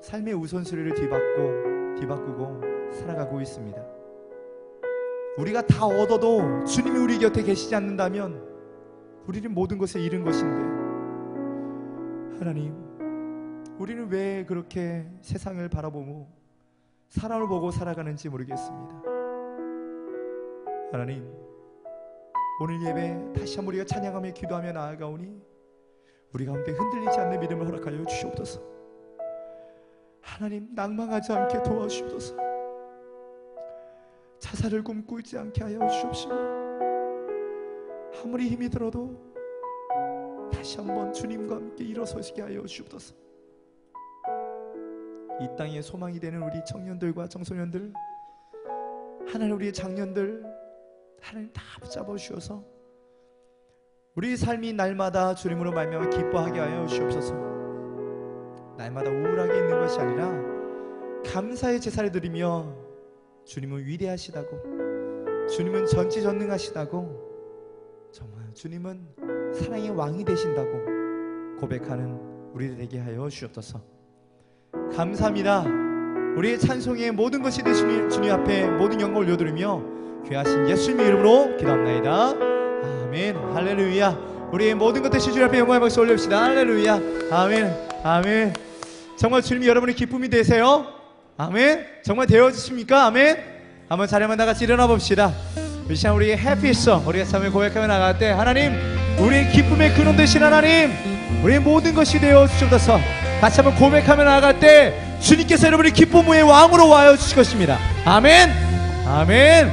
삶의 우선순위를 뒤바꾸고 살아가고 있습니다. 우리가 다 얻어도 주님이 우리 곁에 계시지 않는다면 우리는 모든 것을 잃은 것인데, 하나님, 우리는 왜 그렇게 세상을 바라보고 사람을 보고 살아가는지 모르겠습니다. 하나님, 오늘 예배 다시 한번 우리가 찬양하며 기도하며 나아가오니 우리 가운데 흔들리지 않는 믿음을 허락하여 주시옵소서. 하나님, 낭망하지 않게 도와주시옵소서. 자살을 꿈꾸지 않게 하여 주옵시고, 아무리 힘이 들어도 다시 한번 주님과 함께 일어서시게 하여 주옵소서. 이 땅의 소망이 되는 우리 청년들과 청소년들, 하나님, 우리의 장년들, 하나님 다 붙잡아 주셔서 우리 삶이 날마다 주님으로 말미암아 기뻐하게 하여 주옵소서. 날마다 우울하게 있는 것이 아니라 감사의 제사를 드리며 주님은 위대하시다고, 주님은 전지전능하시다고, 정말 주님은 사랑의 왕이 되신다고 고백하는 우리들 되게 하여 주옵소서. 감사합니다. 우리의 찬송의 모든 것이 되신 주님 앞에 모든 영광을 올려드리며 귀하신 예수님의 이름으로 기도합나이다. 아멘. 할렐루야. 우리의 모든 것 되신 주님 앞에 영광의 박수 올립시다. 할렐루야. 아멘. 아멘. 정말 주님이 여러분의 기쁨이 되세요? 아멘. 정말 되어지십니까? 아멘. 한번 자리만 다 같이 일어나 봅시다. 이 시간 우리의 해피송, 우리가 참을 고백하며 나갈 때, 하나님, 우리의 기쁨의 근원 되신 하나님, 우리의 모든 것이 되어 주셔서 같이 한번 고백하며 나갈 때 주님께서 여러분의 기쁨의 왕으로 와여 주실 것입니다. 아멘. 아멘.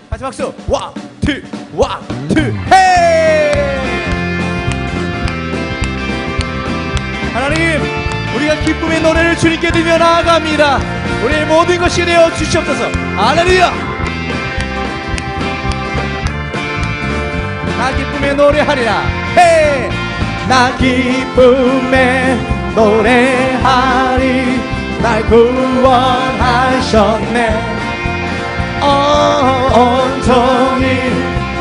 같이 박수. 원, 투, 헤이. 하나님, 우리가 기쁨의 노래를 주님께 드리며 나아갑니다. 우리의 모든 것이 되어 주시옵소서. 할렐루야. 나 기쁨의 노래하리라. 헤이. 나 기쁨의 노래하리. 날 구원하셨네. 온종일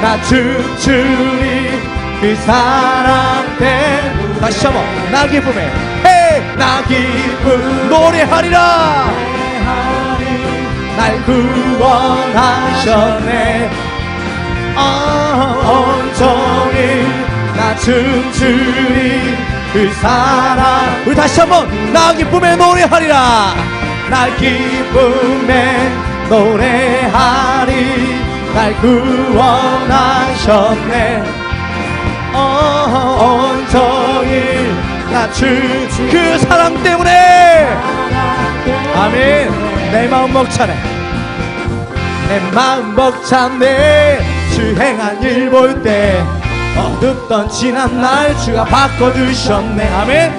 나 춤추리. 그 사랑 때문에. 다시 한번. 나 기쁨의, 헤이. 나 기쁨 노래하리라. 날 구원하셨네. 온종일 나 춤추리. 그 사랑. 우리 다시 한번. 나 기쁨의 노래하리라. 나 기쁨의 노래하리. 날 구원하셨네. 온종일 나 춤추리. 그 사랑 때문에. 아멘. 내 마음 벅차네. 내 마음 벅차네. 주 행한 일 볼 때 어둡던 지난 날 주가 바꿔주셨네. 아멘.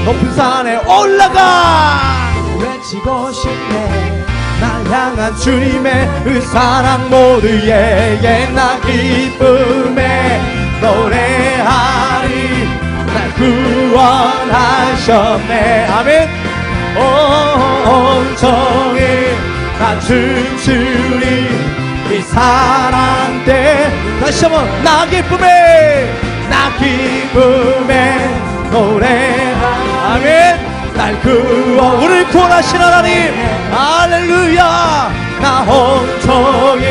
높은 산에 올라가 외치고 싶네. 날 향한 주님의 그 사랑 모두에게 나 기쁨에 노래하리. 날 구원하셨네. 아멘. 온종일 나 춤추리. 이 사랑 때. 다시 한번. 나 기쁨에 노래하리. 아멘. 날 구원. 우리를 구원하신 하나님. 할렐루야. 나 온종일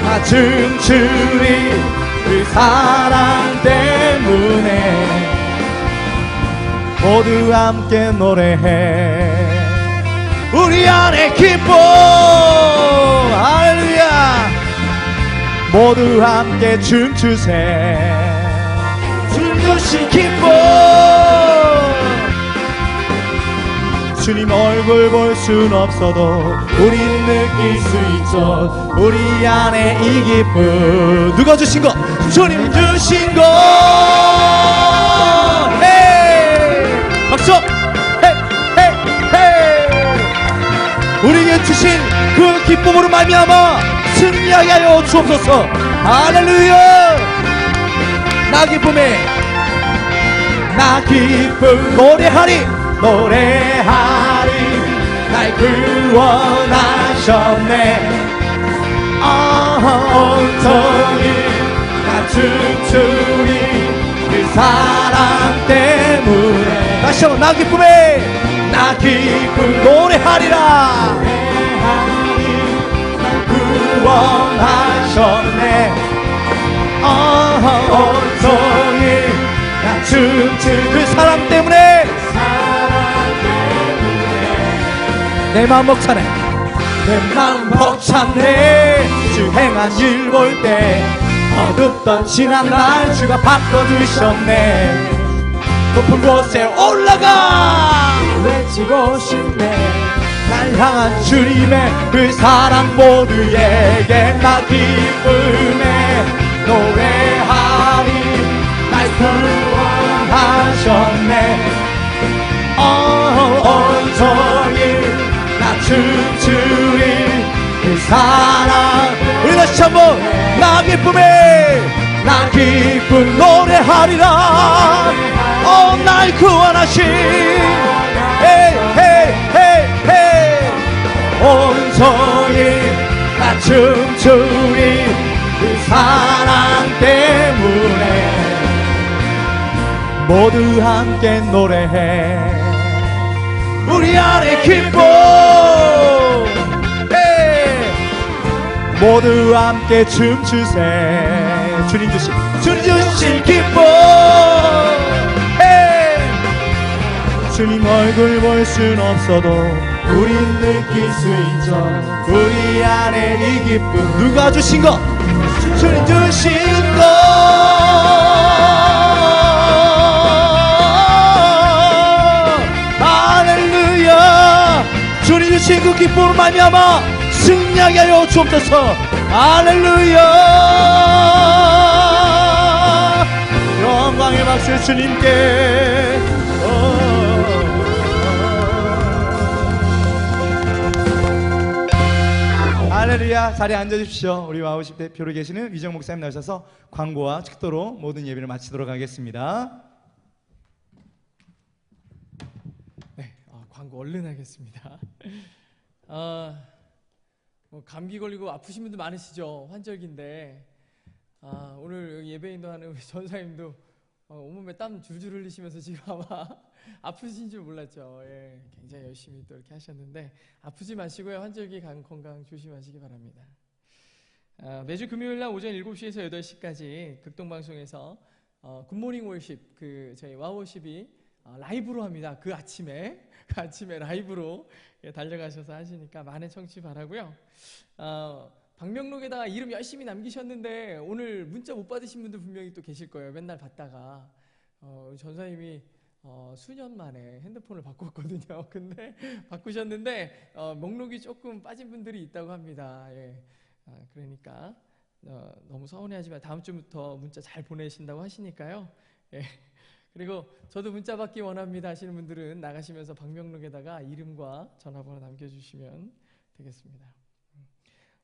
나 춤추리. 그 사랑 때문에. 모두 함께 노래해. 우리 안에 기쁨. 할렐루야. 모두 함께 춤추세. 춤추신 기쁨. 주님 얼굴 볼 순 없어도 우린 느낄 수 있죠. 우리 안에 이 기쁨. 누가 주신 거? 주님 주신 거. 헤이 박수. 헤이 헤이 헤이. 우리에게 주신 그 기쁨으로 말미암아 승리하게 하여 주옵소서. 할렐루야. 나 기쁨에 나 기쁨 노래하리 노래하리 날 구원하셨네. 온전히 나 춤추리 그 사랑 때문에. 다시 한번 나 기쁨에 나 기쁨 노래하리라. 노래하리 날 구원하셨네. 온전히 나 춤추 그 사랑 때문에. 내 마음 벅차네. 내 마음 벅차네. 주 행한 일 볼 때 어둡던 지난날 주가 바꿔주셨네. 높은 곳에 올라가 외치고 싶네. 날 향한 주님의 그 사랑 모두에게 나 기쁨에 노래하리 날 구원하셨네. 온전히 나 춤추리 그 사랑. 우리 다시 한번 나 기쁨에 나 기쁨 노래하리라. 날 구원하신 헤이 헤이 헤이 헤이. 온전히 나 춤추리 그 사랑 때문에. 모두 함께 노래해 우리 안에 기쁨. 모두 함께 춤추세. 주님 주신 기쁨. 주님 얼굴 볼 순 없어도 우린 느낄 수 있죠. 우리 안에 이 기쁨. 누가 주신 거? 주님 주신 거. 할렐루야. 주님 주신 그 기쁨으로 말미암아 승리하게 하여 주옵소서. 할렐루야. 영광의 박수 주님께. 할렐루야. 자리에 앉아주십시오. 우리 와우십 대표로 계시는 위정 목사님 나오셔서 광고와 축도로 모든 예배를 마치도록 하겠습니다. 네, 광고 얼른 하겠습니다. 감기 걸리고 아프신 분들 많으시죠? 환절기인데 오늘 예배 인도하는 우리 전사님도 온몸에 땀 줄줄 흘리시면서 지금 아마 아프신 줄 몰랐죠. 예, 굉장히 열심히 또 이렇게 하셨는데 아프지 마시고요. 환절기 건강 조심하시기 바랍니다. 매주 금요일날 오전 7시에서 8시까지 극동방송에서 굿모닝 월십 저희 와워십이 라이브로 합니다. 그 아침에 라이브로 달려가셔서 하시니까 많은 청취 바라고요. 방명록에다가 이름 열심히 남기셨는데 오늘 문자 못 받으신 분들 분명히 또 계실 거예요. 맨날 받다가 전사님이 수년 만에 핸드폰을 바꿨거든요. 근데 바꾸셨는데 목록이 조금 빠진 분들이 있다고 합니다. 예. 그러니까 너무 서운해하지만 다음 주부터 문자 잘 보내신다고 하시니까요. 예. 그리고 저도 문자 받기 원합니다 하시는 분들은 나가시면서 방명록에다가 이름과 전화번호 남겨주시면 되겠습니다.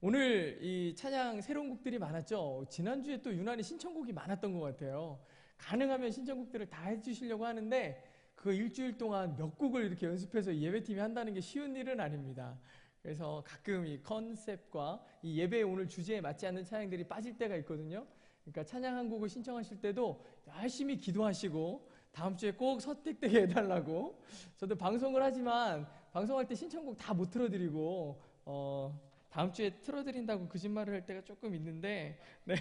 오늘 이 찬양 새로운 곡들이 많았죠. 지난주에 또 유난히 신청곡이 많았던 것 같아요. 가능하면 신청곡들을 다 해주시려고 하는데 그 일주일 동안 몇 곡을 이렇게 연습해서 예배팀이 한다는 게 쉬운 일은 아닙니다. 그래서 가끔 이 컨셉과 이 예배의 오늘 주제에 맞지 않는 찬양들이 빠질 때가 있거든요. 그러니까 찬양 한 곡을 신청하실 때도 열심히 기도하시고 다음 주에 꼭 선택되게 해달라고. 저도 방송을 하지만 방송할 때 신청곡 다 못 틀어드리고 다음 주에 틀어드린다고 거짓말을 할 때가 조금 있는데 네.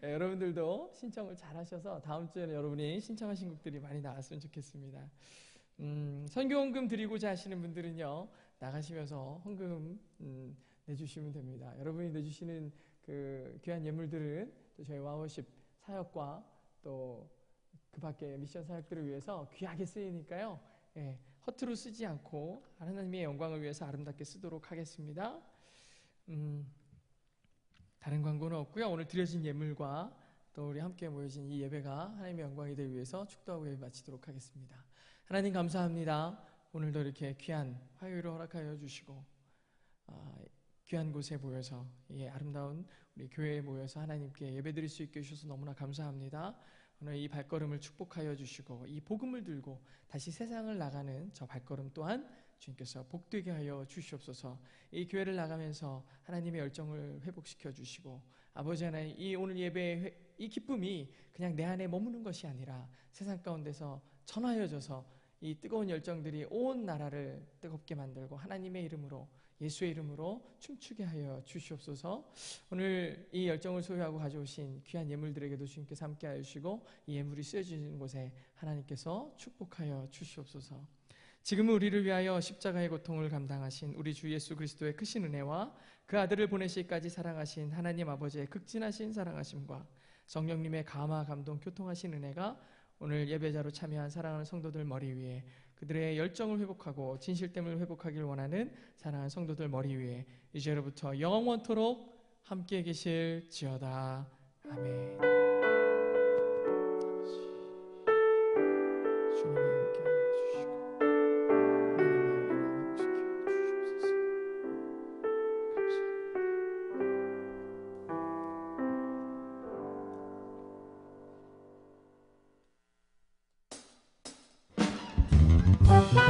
네, 여러분들도 신청을 잘 하셔서 다음 주에는 여러분이 신청하신 곡들이 많이 나왔으면 좋겠습니다. 선교헌금 드리고자 하시는 분들은요 나가시면서 헌금 내주시면 됩니다. 여러분이 내주시는 그 귀한 예물들은 또 저희 와워십 사역과 또 그 밖에 미션 사역들을 위해서 귀하게 쓰이니까요 허투루 쓰지 않고 하나님의 영광을 위해서 아름답게 쓰도록 하겠습니다. 다른 광고는 없고요. 오늘 드려진 예물과 또 우리 함께 모여진 이 예배가 하나님의 영광이 되기 위해서 축도하고 예배 마치도록 하겠습니다. 하나님 감사합니다. 오늘도 이렇게 귀한 화요일을 허락하여 주시고 귀한 곳에 모여서 아름다운 우리 교회에 모여서 하나님께 예배드릴 수 있게 해주셔서 너무나 감사합니다. 오늘 이 발걸음을 축복하여 주시고 이 복음을 들고 다시 세상을 나가는 저 발걸음 또한 주님께서 복되게 하여 주시옵소서. 이 교회를 나가면서 하나님의 열정을 회복시켜 주시고 아버지 하나님, 이 오늘 예배의 이 기쁨이 그냥 내 안에 머무는 것이 아니라 세상 가운데서 전하여져서 이 뜨거운 열정들이 온 나라를 뜨겁게 만들고 하나님의 이름으로, 예수의 이름으로 춤추게 하여 주시옵소서. 오늘 이 열정을 소유하고 가져오신 귀한 예물들에게도 주님께서 함께하여 주시고 이 예물이 쓰여지는 곳에 하나님께서 축복하여 주시옵소서. 지금은 우리를 위하여 십자가의 고통을 감당하신 우리 주 예수 그리스도의 크신 은혜와 그 아들을 보내시기까지 사랑하신 하나님 아버지의 극진하신 사랑하심과 성령님의 감화 감동 교통하신 은혜가 오늘 예배자로 참여한 사랑하는 성도들 머리 위에, 그들의 열정을 회복하고 진실됨을 회복하길 원하는 사랑하는 성도들 머리 위에 이제로부터 영원토록 함께 계실지어다. 아멘. 주님이 함께 해주시고 하나님의 영광을 회복시켜 주시옵소서. 감사합니다.